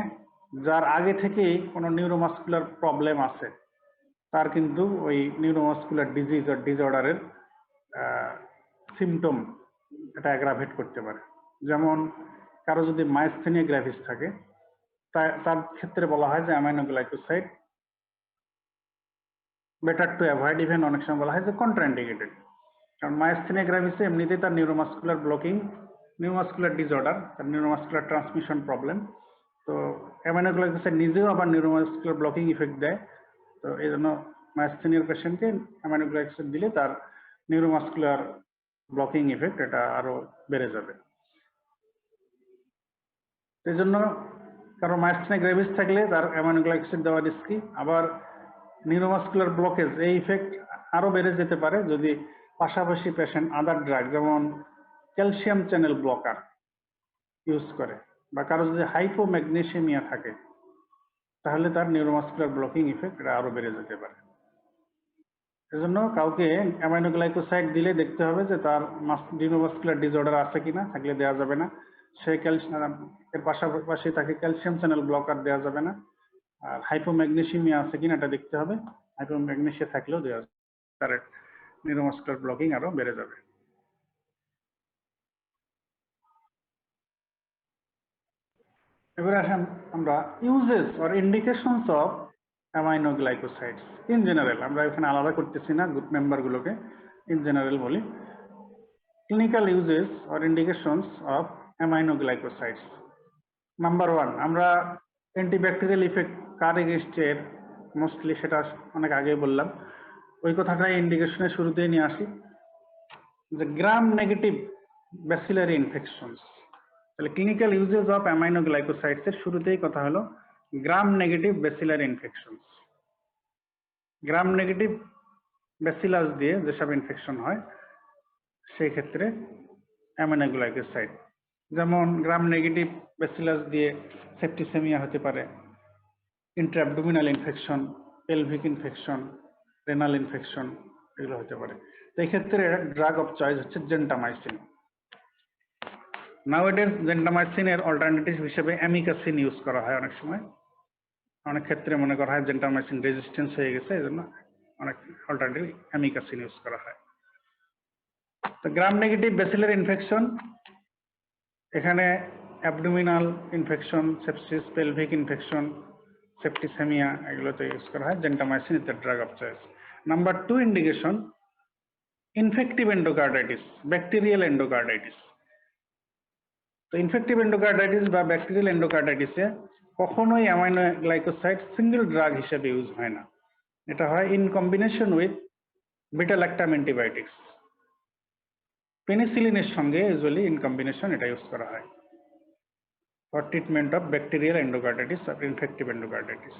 Speaker 1: যার আগে থেকেই কোনো নিউরোমাসকুলার প্রবলেম আছে তার কিন্তু ওই নিউরোমাসকুলার ডিজিজ আর ডিসঅর্ডারের সিমটম এটা অ্যাগ্রাভেট করতে পারে। যেমন কারো যদি মাইস্থেনিয়া গ্র্যাভিস থাকে তার ক্ষেত্রে বলা হয় যে aminoglycoside better to avoid, even অনেক সময় বলা হয় যে কন্ট্রাইন্ডিকেটেড। কারণ মাইস্থেনিয়া গ্র্যাভিসে এমনিতেই তার নিউরোমাসকুলার ব্লকিং, নিউরোমাসকুলার ডিসঅর্ডার, তার নিউরোমাসকুলার ট্রান্সমিশন প্রবলেম। তো অ্যামাইনোগ্লাইকোসাইড নিজেও আবার নিউরোমাসকুলার ব্লকিং ইফেক্ট দেয়। তো এই জন্য মাইস্থেনিয়ার পেশেন্টকে অ্যামাইনোগ্লাইকোসাইড দিলে তার নিউরোমাসকুলার ব্লকিং ইফেক্ট এটা আরো বেড়ে যাবে। এই জন্য কারো মায়াস্থেনিয়া গ্রেভিস থাকলে তার অ্যামাইনোগ্লাইক অ্যাসিড দেওয়া রিস্কি। আবার নিউরোমাস্কুলার ব্লকেজ এই ইফেক্ট আরো বেড়ে যেতে পারে যদি পাশাপাশি পেশেন্ট আদার ড্রাগ যেমন ক্যালসিয়াম চ্যানেল ব্লকার ইউজ করে, বা কারো যদি হাইপোম্যাগনেসিয়ামিয়া থাকে তাহলে তার নিউরোমাস্কুলার ব্লকিং ইফেক্ট এটা আরো বেড়ে যেতে পারে। এজন্য কাউকে অ্যামাইনোগ্লাইকোসাইড দিলে দেখতে হবে যে তার নিউরোমাস্কুলার ডিসঅর্ডার আছে কিনা, থাকলে দেওয়া যাবে না। সে ক্যালসিয়াম এর পাশাপাশি তাকে ক্যালসিয়াম চ্যানেল ব্লকার দেওয়া যাবে না। আর হাইপোম্যাগনেসিয়ামিয়া আছে কিনা এটা দেখতে হবে। হাইপোম্যাগনেসিয়া থাকলেও দেওয়া যাবে, তার নিউরোমাস্কুলার ব্লকিং আরো বেড়ে যাবে। এবারে আসেন আমরা uses or indications of aminoglycosides in general. আমরা এখানে আলাদা করতেছি না গ্রুপ মেম্বার গুলোকে, ইন জেনারেল বলি। Clinical uses or indications of aminoglycosides. Number 1, আমরা অ্যান্টিব্যাকটেরিয়াল ইফেক্ট কার এগেইনস্টের মোস্টলি সেটা অনেক আগেই বললাম, ওই কথাটাই ইন্ডিকেশনের শুরুতেই নিয়ে আসি যে গ্রাম নেগেটিভ ব্যাসিলারি ইনফেকশনস। তাহলে ক্লিনিক্যাল ইউজেস অফ অ্যামাইনোগ্লাইকোসাইডস এর শুরুতেই কথা হলো gram negative bacillary infections. Gram negative bacillus দিয়ে যেসব ইনফেকশন হয় সেই ক্ষেত্রে অ্যামাইনোগ্লাইকোসাইড, যেমন গ্রাম নেগেটিভ ব্যাসিলাস দিয়ে সেপ্টিসেমিয়া হতে পারে, intraabdominal infection, pelvic infection, renal infection, এগুলো হতে পারে। তো এই ক্ষেত্রে ড্রাগ অফ চয়েস হচ্ছে জেন্টামাইসিন। নাওএডেজ জেন্টামাইসিনের অল্টারনেটিভ হিসেবে অ্যামিকাসিন ইউজ করা হয় অনেক সময়। অনেক ক্ষেত্রে মনে করা হয় জেন্টামাইসিন রেজিস্ট্যান্স হয়ে গেছে, এই জন্য অনেক অল্টারনেটিভ অ্যামিকাসিন ইউজ করা হয়। তো গ্রাম নেগেটিভ ব্যাসিলার ইনফেকশন, এখানে abdominal infection, sepsis, pelvic infection, septicemia, এগুলোতে ইউজ করা হয় gentamicin is the drug of choice. Number 2 indication infective endocarditis, bacterial endocarditis. তো ইনফেক্টিভ এন্ডোকার্ডাইটিস বা ব্যাকটেরিয়াল এন্ডোকার্ডাইটিসে কখনোই অ্যামাইনোগ্লাইকোসাইড সিঙ্গেল ড্রাগ হিসেবে ইউজ হয় না, এটা হয় in combination with beta lactam antibiotics. পেনিসিলিনের সঙ্গে ইউজুয়ালি ইন কম্বিনেশন এটা ইউজ করা হয় for treatment of bacterial endocarditis আর ইনফেক্টিভ এন্ডোকার্ডাইটিস।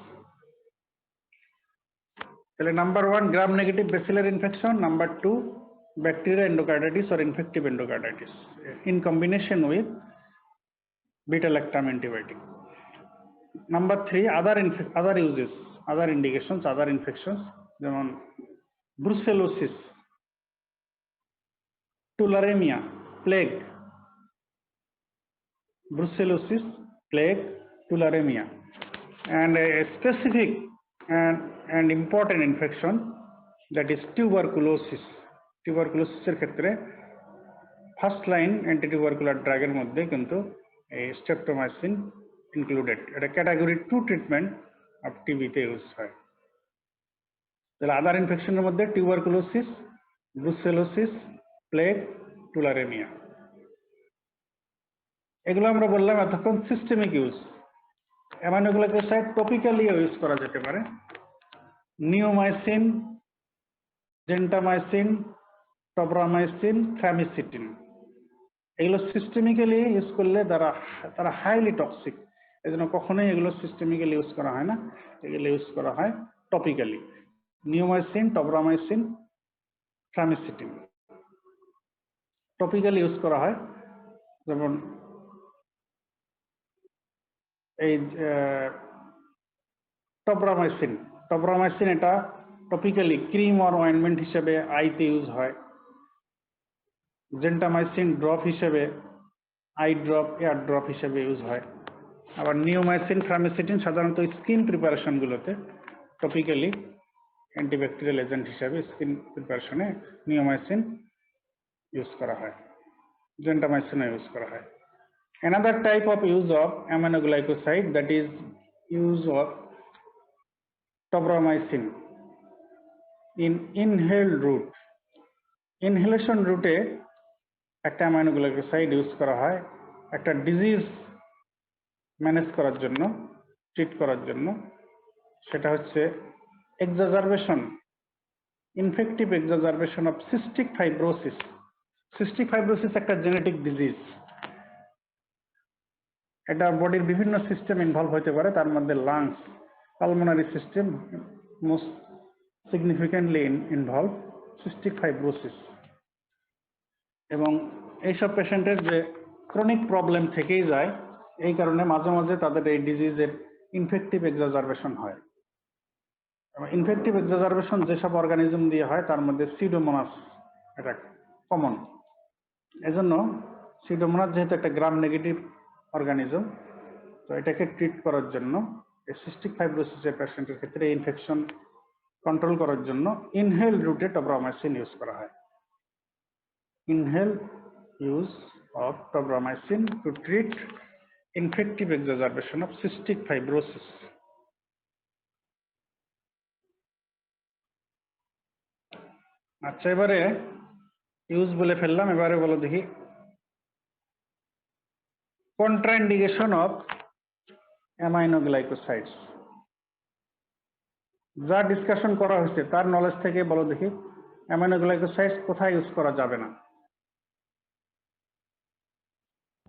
Speaker 1: তাহলে number 1 gram negative bacillary infection, number 2 bacterial endocarditis or infective endocarditis in combination with beta lactam antibiotic. Number 3 other uses, other indications, other infections যেমন brucellosis, tularemia, plague, brucellosis, plague, tularemia, and a specific and important infection that is tuberculosis. টিউবারকুলোসিসের ক্ষেত্রে first line antitubercular ড্রাগের মধ্যে কিন্তু এই streptomycin included. এটা category 2 treatment of টিবিতে use হয়। তাহলে আদার ইনফেকশনের মধ্যে টিউবারকুলোসিস, ব্রুসেলোসিস, প্লেগ, টুলারেমিয়া, এগুলো আমরা বললাম এতক্ষণ systemic use. Aminoglycoside topically use করা যেতে পারে। নিওমাইসিন, জেন্টামাইসিন, টব্রামাইসিন, ফ্যামিসিটিন, এগুলো সিস্টেমিক্যালি ইউজ করলে তারা হাইলি টক্সিক, এই জন্য কখনোই এগুলো সিস্টেমিক্যালি ইউজ করা হয় না, এগুলো ইউজ করা হয় টপিক্যালি। নিওমাইসিন, টব্রামাইসিন, ফ্যামিসিটিন টপিক্যালি ইউজ করা হয়, যেমন এই টব্রামাইসিন এটা টপিক্যালি ক্রিম আর অয়েন্টমেন্ট হিসেবে আইতে ইউজ হয়। জেন্টামাইসিন ড্রপ হিসেবে আই ড্রপ, এয়ার ড্রপ হিসেবে ইউজ হয়। আবার নিওমাইসিন, ফ্যামিসিটিন সাধারণত স্কিন প্রিপারেশনগুলোতে টপিক্যালি অ্যান্টিব্যাকটেরিয়াল এজেন্ট হিসেবে স্কিন প্রিপারেশনে নিওমাইসিন ইউজ করা হয়, জেন্টামাইসিনও ইউজ করা হয়। Another type of use of aminoglycoside, that is use of tobramycin in inhaled route. Inhalation route একটা অ্যামাইনোগ্লাইকোসাইড ইউজ করা হয় একটা ডিজিজ ম্যানেজ করার জন্য, ট্রিট করার জন্য। সেটা হচ্ছে exacerbation, infective exacerbation of cystic fibrosis. Cystic fibrosis একটা জেনেটিক ডিজিজ। এটা বডির বিভিন্ন সিস্টেম ইনভলভ হতে পারে, তার মধ্যে lungs, pulmonary system most significantly involve, cystic fibrosis. এবং এইসব পেশেন্টের যে ক্রনিক প্রবলেম থেকেই যায়, এই কারণে মাঝে মাঝে তাদের এই ডিজিজের ইনফেক্টিভ এক্সাজারবেশন হয়। ইনফেক্টিভ এক্সাজারবেশন যেসব অর্গানিজম দিয়ে হয় তার মধ্যে সিউডোমোনাস এটা কমন। এজন্য সিউডোমোনাস যেহেতু একটা গ্রাম নেগেটিভ অর্গানিজম, তো এটাকে ট্রিট করার জন্য সিস্টিক ফাইব্রোসিসের পেশেন্টের ক্ষেত্রে ইনফেকশন কন্ট্রোল করার জন্য ইনহেল রুটে টব্রামাইসিন ইউজ করা হয়। Inhale use of tobramycin to treat infective exacerbation of cystic fibrosis. আচ্ছা, এবারে ইউজ বলে ফেললাম, এবারে বলো দেখি কন্ট্রাইন্ডিকেশন অফ অ্যামাইনোগ্লাইকোসাইডস। যা ডিসকাশন করা হয়েছে তার নলেজ থেকে বলো দেখি অ্যামাইনোগ্লাইকোসাইডস কোথায় ইউজ করা যাবে না?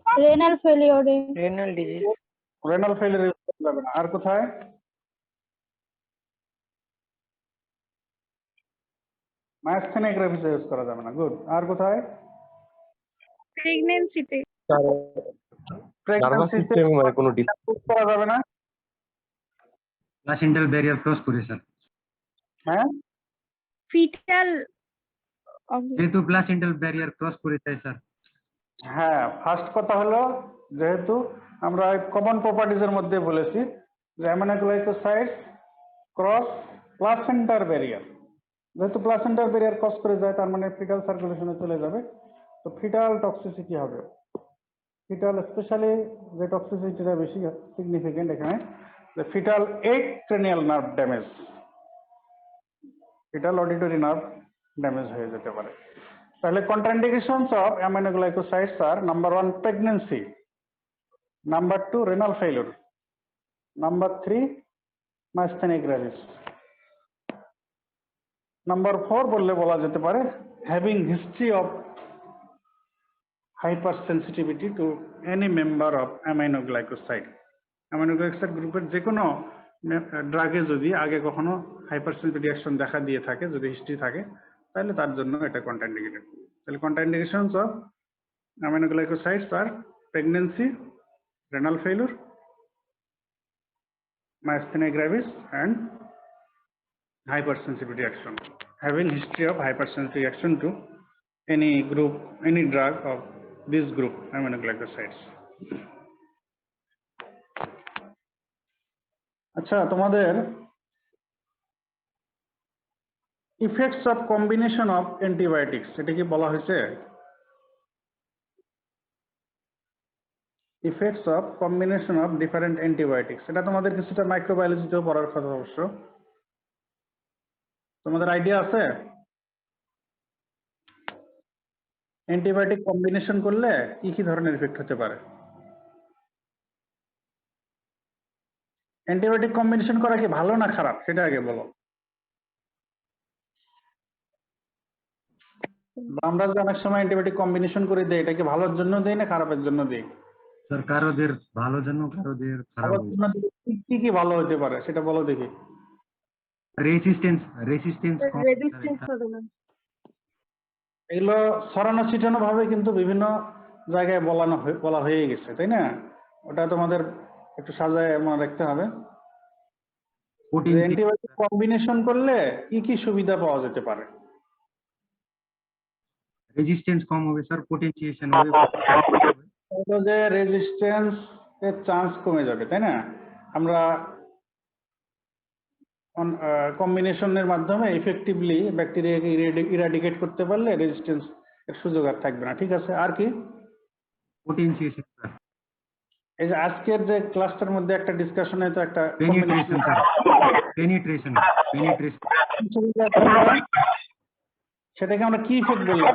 Speaker 5: রেনাল ফেলিওরে,
Speaker 3: Renal disease.
Speaker 1: Renal failure use করা যাবে না। আর কোথায়? মায়াস্থেনিয়া গ্রেভিস ইউজ করা যাবে না। গুড। আর কোথায়?
Speaker 4: প্রেগন্যান্সিতে,
Speaker 6: নার্ভাস সিস্টেম মানে কোনো
Speaker 1: ইউজ করা যাবে না।
Speaker 2: প্লাসেন্টাল ব্যারিয়ার ক্রস করে স্যার,
Speaker 1: হ্যাঁ,
Speaker 4: ফিটাল,
Speaker 2: যেহেতু প্লাসেন্টাল ব্যারিয়ার ক্রস করে যায় স্যার।
Speaker 1: হ্যাঁ, ফার্স্ট কথা হলো যেহেতু আমরা কমন প্রপার্টিজ এর মধ্যে বলেছি যে অ্যামাইনোগ্লাইকোসাইডস ক্রস প্লাসেন্টার ব্যারিয়ার, যেহেতু প্লাসেন্টার ব্যারিয়ার ক্রস করে যায় তার মানে ফিটাল সার্কুলেশনে চলে যাবে, তো ফিটাল টক্সিসিটি হবে। ফিটাল স্পেশালি যে টক্সিসিটিটা বেশি সিগনিফিকেন্ট এখানে, যে fetal 8 cranial nerve damage, fetal auditory nerve damage হয়ে যেতে পারে। তাহলে contraindications of aminoglycosides are number 1 pregnancy, number 2 renal failure, number 3 myasthenia gravis, number 4 বললে বলা যেতে পারে having history of hypersensitivity to any member of aminoglycoside. Aminoglycoside গ্রুপের যে কোনো ড্রাগে যদি আগে কখনো হাইপারসেন্সিটিভ রিঅ্যাকশন দেখা দিয়ে থাকে, যদি হিস্ট্রি থাকে, তাহলে তার জন্য এটা কন্ট্রাইন্ডিকেটেড। তাহলে contraindications of aminoglycosides are pregnancy, renal failure, myasthenia gravis and hypersensitivity reaction, having history of hypersensitivity reaction to any group, any drug of this group aminoglycosides. আচ্ছা, তোমাদের effects of combination of antibiotics এটা কি বলা হয়েছে? Effects of combination of different antibiotics, এটা তোমাদের কিছুটা মাইক্রোবায়োলজিতেও পড়ার কথা অবশ্য। তোমাদের আইডিয়া আছে অ্যান্টিবায়োটিক কম্বিনেশন করলে কি কি ধরনের ইফেক্ট হতে পারে? অ্যান্টিবায়োটিক কম্বিনেশন করা কি ভালো না খারাপ সেটা আগে বলো। আমরা যে অনেক সময় অ্যান্টিবায়োটিক কম্বিনেশন করে দেই, এটা কি ভালোর জন্য দেই না খারাপের জন্য দেই?
Speaker 2: স্যার কারোদের ভালোর জন্য, কারোদের খারাপ।
Speaker 1: ভালোর জন্য দিলে কি কি ভালো হতে পারে সেটা বলো দেখি।
Speaker 2: রেসিস্টেন্স
Speaker 5: রেজিস্ট্যান্স হবে না।
Speaker 1: এগুলো ছড়ানো ছিটানো ভাবে কিন্তু বিভিন্ন জায়গায় বলা হয়ে গেছে, তাই না? ওটা তোমাদের একটু সাজায় মনে রাখতে হবে। অ্যান্টিবায়োটিক কম্বিনেশন করলে কি কি সুবিধা পাওয়া যেতে পারে?
Speaker 2: রেজিস্ট্যান্স কম হবে স্যার, পোটেনশিয়েশন হবে,
Speaker 1: এটা যে রেজিস্ট্যান্স এর চান্স কমে যাবে, তাই না? আমরা কম্বিনেশনের মাধ্যমে ইফেক্টিভলি ব্যাকটেরিয়াকে ইরাডিকেট করতে পারলে রেজিস্ট্যান্স এর সুযোগ আর থাকবে না। ঠিক আছে, আর কি?
Speaker 2: পোটেনশিয়েশন স্যার,
Speaker 1: এই যে আজকের যে ক্লাসটার মধ্যে একটা ডিসকাশনে তো একটা
Speaker 2: পেনিট্রেশন স্যার, পেনিট্রেশন
Speaker 1: সেটাকে আমরা কি ইফেক্ট বললাম?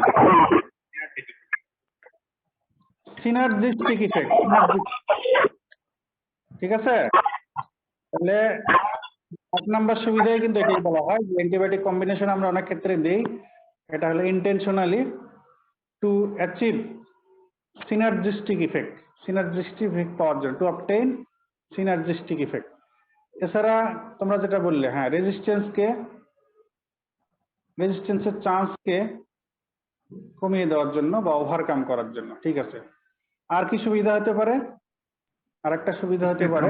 Speaker 1: Synergistic effect. ঠিক আছে, তাহলে 1 নাম্বার সুবিধাই কিন্তু এটাই বলা হয় যে অ্যান্টিবায়োটিক কম্বিনেশন আমরা অনেক ক্ষেত্রে দেই, এটা হলো intentionally to achieve synergistic effect, synergistic effect পাওয়ার জন্য, টু অবটেইন সিনার্জিস্টিক ইফেক্ট। এছাড়া তোমরা যেটা বললে, হ্যাঁ, রেজিস্ট্যান্সের চান্সকে কমিয়ে দেওয়ার জন্য বা ওভারকাম করার জন্য। ঠিক আছে, আর কি সুবিধা হতে পারে? আর একটা সুবিধা হতে পারে,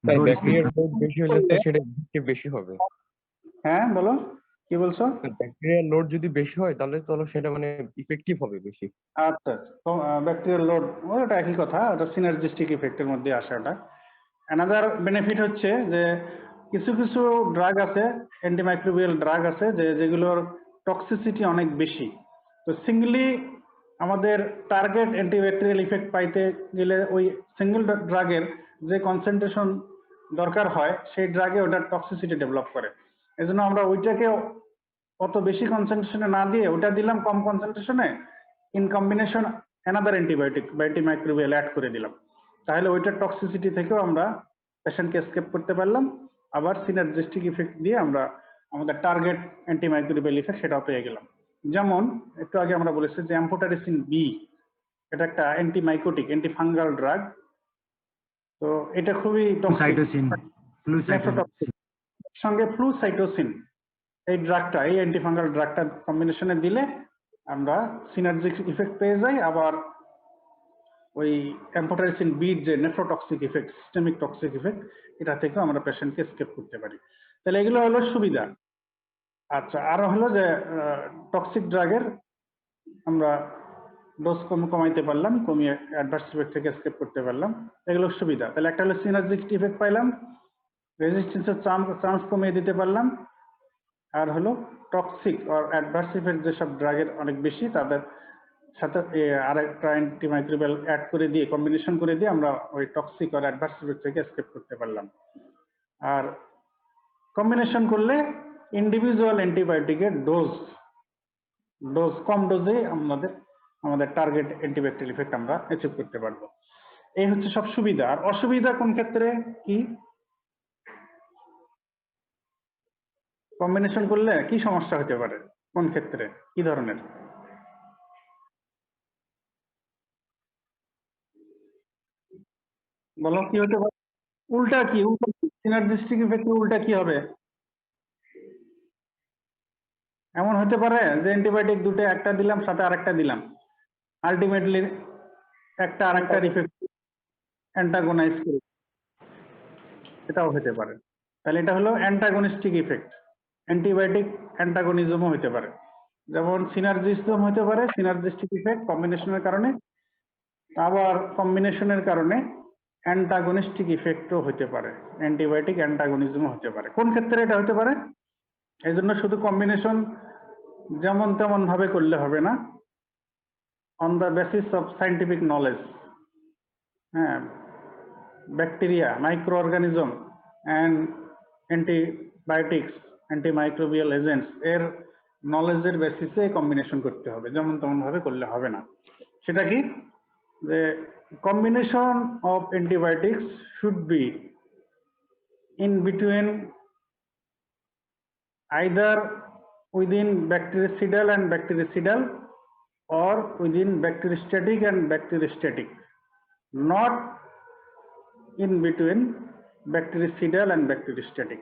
Speaker 6: ব্যাকটেরিয়ার লোড বেশি হলে তো সেটা effective বেশি হবে।
Speaker 1: হ্যাঁ বলো, কি বলছো?
Speaker 6: ব্যাকটেরিয়ার লোড যদি বেশি হয় তাহলে তো সেটা মানে ইফেক্টিভ হবে বেশি।
Speaker 1: আচ্ছা, ব্যাকটেরিয়াল লোড, ওটা একই কথা, ওটা সিনার্জিস্টিক ইফেক্টের মধ্যে আসে। ওটা অ্যানাদার বেনিফিট হচ্ছে যে কিছু কিছু ড্রাগ আছে, অ্যান্টিমাইক্রোবিয়াল ড্রাগ আছে যেগুলোর টক্সিসিটি অনেক বেশি। তো সিঙ্গলি আমাদের টার্গেট অ্যান্টিব্যাকটেরিয়াল ইফেক্ট পাইতে গেলে ওই সিঙ্গেল ড্রাগের যে কনসেন্ট্রেশন দরকার হয় সেই ড্রাগে ওটার টক্সিসিটি ডেভেলপ করে। এজন্য আমরা ওইটাকে অত বেশি কনসেন্ট্রেশনে না দিয়ে ওটা দিলাম কম কনসেন্ট্রেশনে, ইন কম্বিনেশন অ্যানাদার অ্যান্টিবায়োটিক বা অ্যান্টিমাইক্রোবিয়াল অ্যাড করে দিলাম, তাহলে ওইটার টক্সিসিটি থেকেও আমরা পেশেন্টকে এসকেপ করতে পারলাম। আবার সিনার্জিস্টিক ইফেক্ট দিয়ে আমরা আমাদের টার্গেট অ্যান্টিমাইক্রোবিয়াল ইফেক্ট সেটাও পেয়ে গেলাম। যেমন একটু আগে আমরা বলেছি যে অ্যাম্ফোটারিসিন বি, এটা একটা অ্যান্টিমাইকোটিক, অ্যান্টিফাঙ্গাল ড্রাগ। তো এটা খুবই
Speaker 2: সাইটোসিন, ফ্লুসাইটোসিন
Speaker 1: সঙ্গে ফ্লুসাইটোসিন, এই ড্রাগটা, এই অ্যান্টিফাঙ্গাল ড্রাগটা কম্বিনেশনে দিলে আমরা সিনার্জিক ইফেক্ট পেয়ে যাই। আবার ওই অ্যাম্ফোটারিসিন বির যে nephrotoxic effect, systemic toxic effect, এটা থেকেও আমরা পেশেন্টকে এসকেপ করতে পারি। তাহলে এগুলো হলো সুবিধা। আচ্ছা, আরো হলো যে টক্সিক ড্রাগের আমরা ডোজ কমাইতে পারলাম, কমিয়ে অ্যাডভার্স ইফেক্ট থেকে এসকেপ করতে পারলাম, এগুলো সুবিধা। তাহলে একটা হলো সিনার্জিক ইফেক্ট পাইলাম, রেজিস্ট্যান্সের চান্স কমিয়ে দিতে পারলাম, আর হলো টক্সিক আর অ্যাডভার্স ইফেক্ট যেসব ড্রাগের অনেক বেশি তাদের সাথে আরেকটা অ্যান্টিমাইক্রোবিয়াল অ্যাড করে দিয়ে, কম্বিনেশন করে দিয়ে আমরা ওই টক্সিক আর অ্যাডভার্স ইফেক্ট থেকে এসকেপ করতে পারলাম। আর কম্বিনেশন করলে ইন্ডিভিজুয়াল অ্যান্টিবায়োটিকের ডোজ কম ডোজে আমাদের টার্গেট অ্যান্টিব্যাকটেরিয়াল ইফেক্ট আমরা অ্যাচিভ করতে পারবো। এই হচ্ছে সব সুবিধা। আর অসুবিধা কোন ক্ষেত্রে কি? কম্বিনেশন করলে কি সমস্যা হতে পারে, কোন ক্ষেত্রে, কি ধরনের? বলো কি হতে পারে? উল্টা কি? সিনার্জিস্টিক ইফেক্টের উল্টা কি হবে? এমন হতে পারে যে অ্যান্টিবায়োটিক দুটো, একটা দিলাম সাথে আরেকটা দিলাম, আলটিমেটলি একটা আরেকটার ইফেক্ট অ্যান্টাগোনাইজ করে, এটাও হতে পারে। তাহলে এটা হলো অ্যান্টাগনিস্টিক ইফেক্ট, অ্যান্টিবায়োটিক অ্যান্টাগনিজমও হতে পারে। যেমন সিনার্জিজম হতে পারে, সিনার্জিস্টিক ইফেক্ট কম্বিনেশনের কারণে, আবার কম্বিনেশনের কারণে অ্যান্টাগনিস্টিক ইফেক্টও হতে পারে, অ্যান্টিবায়োটিক অ্যান্টাগনিজমও হতে পারে। কোন ক্ষেত্রে এটা হতে পারে? এই জন্য শুধু কম্বিনেশন যেমন তেমন ভাবে করলে হবে না, on the basis of scientific knowledge. হ্যাঁ, bacteria, microorganism and antibiotics, antimicrobial agents এর নলেজের বেসিসে কম্বিনেশন করতে হবে, যেমন তেমন ভাবে করলে হবে না। সেটা কি? যে combination of antibiotics should be in between either within bactericidal and bactericidal or within bacteriostatic and bacteriostatic, not in between bactericidal and bacteriostatic.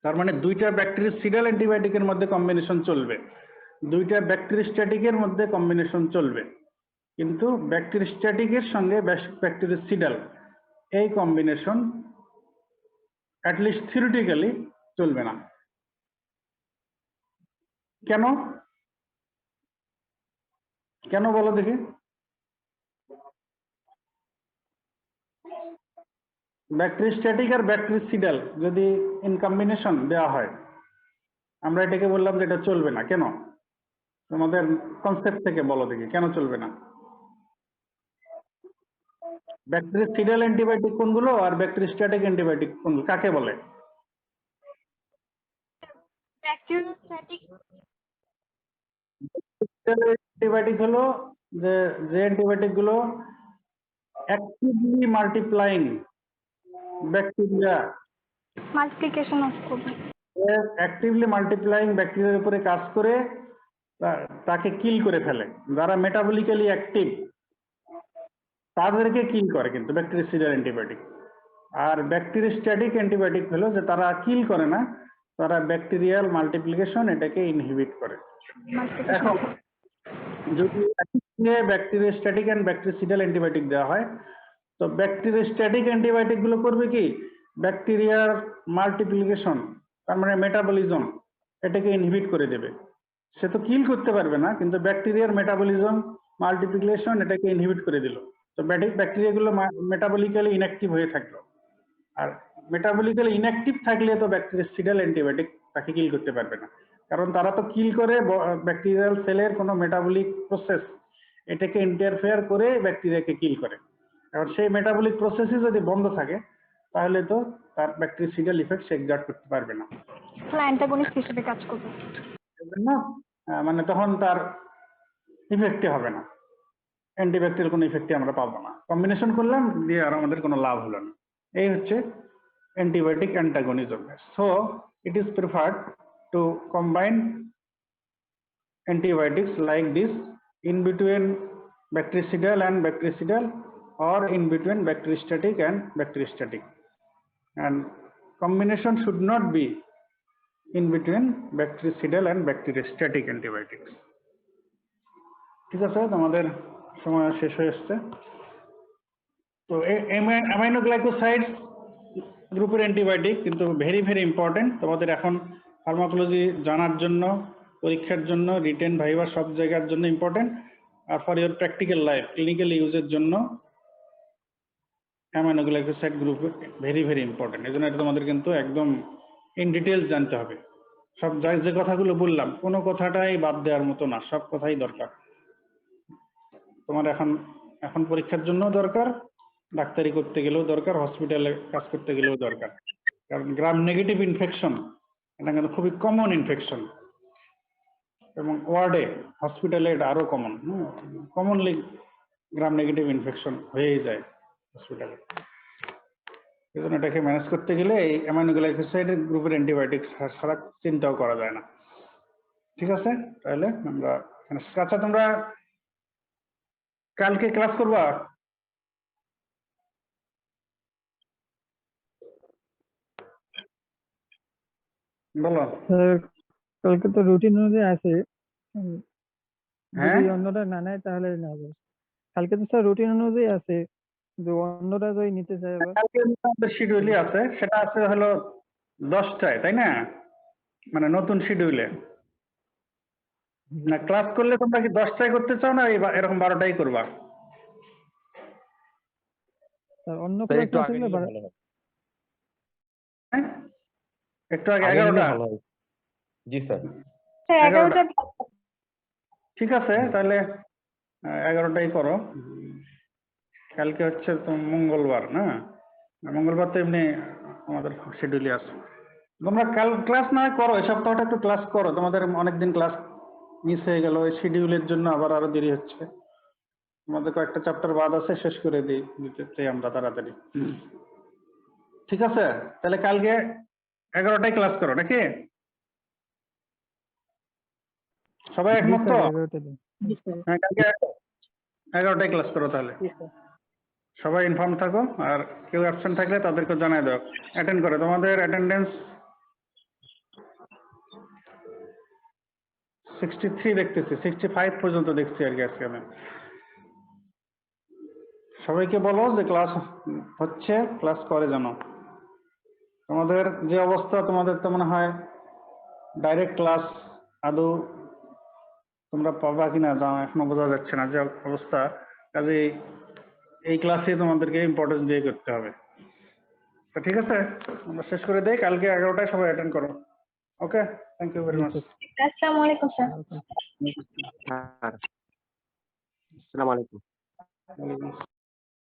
Speaker 1: তার মানে দুইটা ব্যাকটেরিয়াসিডাল অ্যান্টিবায়োটিকের মধ্যে কম্বিনেশন চলবে, দুইটা ব্যাকটেরিওস্ট্যাটিকের মধ্যে কম্বিনেশন চলবে, কিন্তু ব্যাকটেরিওস্ট্যাটিকের সঙ্গে ব্যাকটেরিওসিডাল এই কম্বিনেশন অ্যাটলিস্ট থিওরিটিক্যালি চলবে না। কেন? কেন বলো দেখি? ব্যাকটেরিওস্ট্যাটিক আর ব্যাকটেরিওসিডাল যদি ইন কম্বিনেশন দেওয়া হয়, আমরা এটাকে বললাম যে এটা চলবে না। কেন? তোমাদের কনসেপ্ট থেকে বলো দেখি কেন চলবে না? ব্যাকটেরিওসিডাল অ্যান্টিবায়োটিক কোনগুলো আর ব্যাকটেরিওস্ট্যাটিক অ্যান্টিবায়োটিক কোনগুলো, কাকে বলে?
Speaker 4: ব্যাকটেরিওস্ট্যাটিক
Speaker 1: অ্যান্টিবায়োটিক হলো যে অ্যান্টিবায়োটিক গুলো actively multiplying bacteria,
Speaker 4: multiplication of করবে।
Speaker 1: অ্যাক্টিভলি মাল্টিপ্লাইং ব্যাকটেরিয়ার উপরে কাজ করে তাকে কিল করে ফেলে। যারা মেটাবলিক্যালি অ্যাক্টিভ তাদেরকে কিল করে কিন্তু ব্যাকটেরিয়াল অ্যান্টিবায়োটিক। আর ব্যাকটেরিস্ট্যাটিক অ্যান্টিবায়োটিক হলো যে তারা কিল করে না, তারা ব্যাকটেরিয়াল মাল্টিপ্লিকেশন এটাকে ইনহিবিট করে। এখন যদি ব্যাকটেরিয়াস্ট্যাটিক এন্ড ব্যাকটেরিসিডাল অ্যান্টিবায়োটিক দেওয়া হয়, তো ব্যাকটেরিয়াস্ট্যাটিক অ্যান্টিবায়োটিক গুলো করবে কি, ব্যাকটেরিয়ার মাল্টিপ্লিকেশন তার মানে মেটাবলিজম এটাকে ইনহিবিট করে দেবে। সে তো কিল করতে পারবে না, কিন্তু ব্যাকটেরিয়ার মেটাবলিজম মাল্টিপ্লিকেশন এটাকে ইনহিবিট করে দিল। তো ব্যাকটেরিয়া গুলো মেটাবলিক্যালি ইনঅ্যাক্টিভ হয়ে থাকলো। আর মেটাবলিক্যালি ইনঅ্যাক্টিভ থাকলে তো ব্যাকটেরিয়াসিডাল অ্যান্টিবায়োটিক তাকে কিল করতে পারবে না, কারণ তারা তো কিল করে ব্যাকটেরিয়াল সেলের কোনো মেটাবলিক প্রসেস এটাকে ইন্টারফেয়ার করে ব্যাকটেরিয়াকে কিল করে। এবার সেই মেটাবলিক প্রসেসই যদি বন্ধ থাকে তাহলে তো তার ব্যাকটেরিয়াসিডাল ইফেক্ট সে এক্সার্ট করতে পারবে না।
Speaker 4: অ্যান্টাগনিস্ট হিসেবে কাজ করবে।
Speaker 1: না মানে তখন তার ইফেক্টই হবে না, অ্যান্টিব্যাকটেরিয়াল কোনো ইফেক্টই আমরা পাবো না। কম্বিনেশন করলাম দিয়ে আর আমাদের কোনো লাভ হলো না। এই হচ্ছে antibiotic antagonism. So it is preferred to combine antibiotics like this in between bactericidal and bactericidal, or in between bacteristatic and bacteristatic, and combination should not be in between bactericidal and bacteristatic antibiotics. ঠিক আছে, তোমাদের সময় শেষ হয়ে আসছে। তো aminoglycosides গ্রুপের antibiotic কিন্তু ভেরি ভেরি ইম্পর্টেন্ট তোমাদের এখন ফার্মাকোলজি জানার জন্য, পরীক্ষার জন্য, রিটেন ভাইবা সব জায়গার জন্য ইম্পর্টেন্ট। আর for your practical life clinical ইউজের জন্য aminoglycoside group very very important. এই জন্য এটা তোমাদের কিন্তু একদম ইন ডিটেলস জানতে হবে। সব যে কথাগুলো বললাম কোনো কথাটাই বাদ দেওয়ার মতো না, সব কথাই দরকার তোমার। এখন পরীক্ষার জন্য দরকার, ডাক্তারি করতে গেলেও দরকার, হসপিটালে কাজ করতে গেলেও দরকার। কারণ গ্রাম নেগেটিভ ইনফেকশন এটা কিন্তু খুবই কমন ইনফেকশন, এবং ওয়ার্ডে হসপিটালে এটা আরো common. Commonly gram negative infection হয়েই যায় হসপিটালে। এই জন্য এটাকে ম্যানেজ করতে গেলে এই অ্যামাইনোগ্লাইকোসাইড গ্রুপের অ্যান্টিবায়োটিক ছাড়া চিন্তাও করা যায় না। ঠিক আছে, তাহলে আমরা আচ্ছা তোমরা কালকে ক্লাস করবা? বলো।
Speaker 7: কালকে তো রুটিন অনুযায়ী আছে,
Speaker 1: হ্যাঁ
Speaker 7: যদি অন্যরা না নেয় তাহলে না হবে। কালকে তো স্যার রুটিন অনুযায়ী আছে, যে অন্যরা যদি নিতে চায় আবার।
Speaker 1: কালকে আমাদের শিডিউলই আছে, সেটা আছে হলো 10টায়, তাই না? মানে নতুন শিডিউলে না ক্লাস করলে তোমরা কি 10টায় করতে চাও না এরকম 12টায় করবা?
Speaker 7: স্যার অন্য
Speaker 6: স্যার
Speaker 7: ক্লাস
Speaker 6: একটু
Speaker 7: না
Speaker 6: আগে
Speaker 7: থাকলে
Speaker 6: নিলে ভালো হয়।
Speaker 1: হ্যাঁ? একটু আগে
Speaker 6: আগে নিলে
Speaker 1: 11টা?
Speaker 6: ভালো হয়। জি স্যার।
Speaker 4: 11টা।
Speaker 1: ঠিক আছে, তাহলে 11টাই করো। কালকে হচ্ছে তো মঙ্গলবার না, মঙ্গলবার তো এমনি আমাদের শিডিউলে আছে। তোমরা কাল ক্লাস না হয় করো, এই সপ্তাহটা একটু ক্লাস করো, তোমাদের অনেকদিন ক্লাস মিস হয়ে গেল। এই শিডিউলের জন্য আবার আরো দেরি হচ্ছে। তোমাদের কয়েকটা চ্যাপ্টার বাদ আছে, শেষ করে দিতে চাই আমরা তাড়াতাড়ি। ঠিক আছে, তাহলে কালকে 11টায় ক্লাস করো নাকি? সবাই
Speaker 7: জি
Speaker 1: একমত তো?
Speaker 7: স্যার 11টা দিন।
Speaker 1: হ্যাঁ, কালকে 11টায় ক্লাস করো তাহলে। সবাই ইনফর্ম থাকো, আর কেউ অ্যাবসেন্ট থাকলে তাদেরকে জানাই দাও, অ্যাটেন্ড করে। তোমাদের অ্যাটেন্ডেন্স 63 দেখতেছি, 65 পর্যন্ত দেখছি আর কি আজকে আমি। সবাইকে বলো যে ক্লাস হচ্ছে, ক্লাস করে জানো। তোমাদের যে অবস্থা, তোমাদের তো মনে হয় ডাইরেক্ট ক্লাস আদৌ তোমরা পাবা কিনা এখনো বোঝা যাচ্ছে না যে অবস্থা। কাজে এই ক্লাসে তোমাদেরকে ইম্পর্টেন্স দিয়ে করতে হবে। তো ঠিক আছে, আমরা শেষ করে দেই। কালকে 11টায় সবাই অ্যাটেন্ড করো। ওকে, থ্যাংক ইউ ভেরি মাচ।
Speaker 4: আসসালামু আলাইকুম স্যার।
Speaker 6: আসসালামু আলাইকুম।
Speaker 1: ওয়ালাইকুম আসসালাম।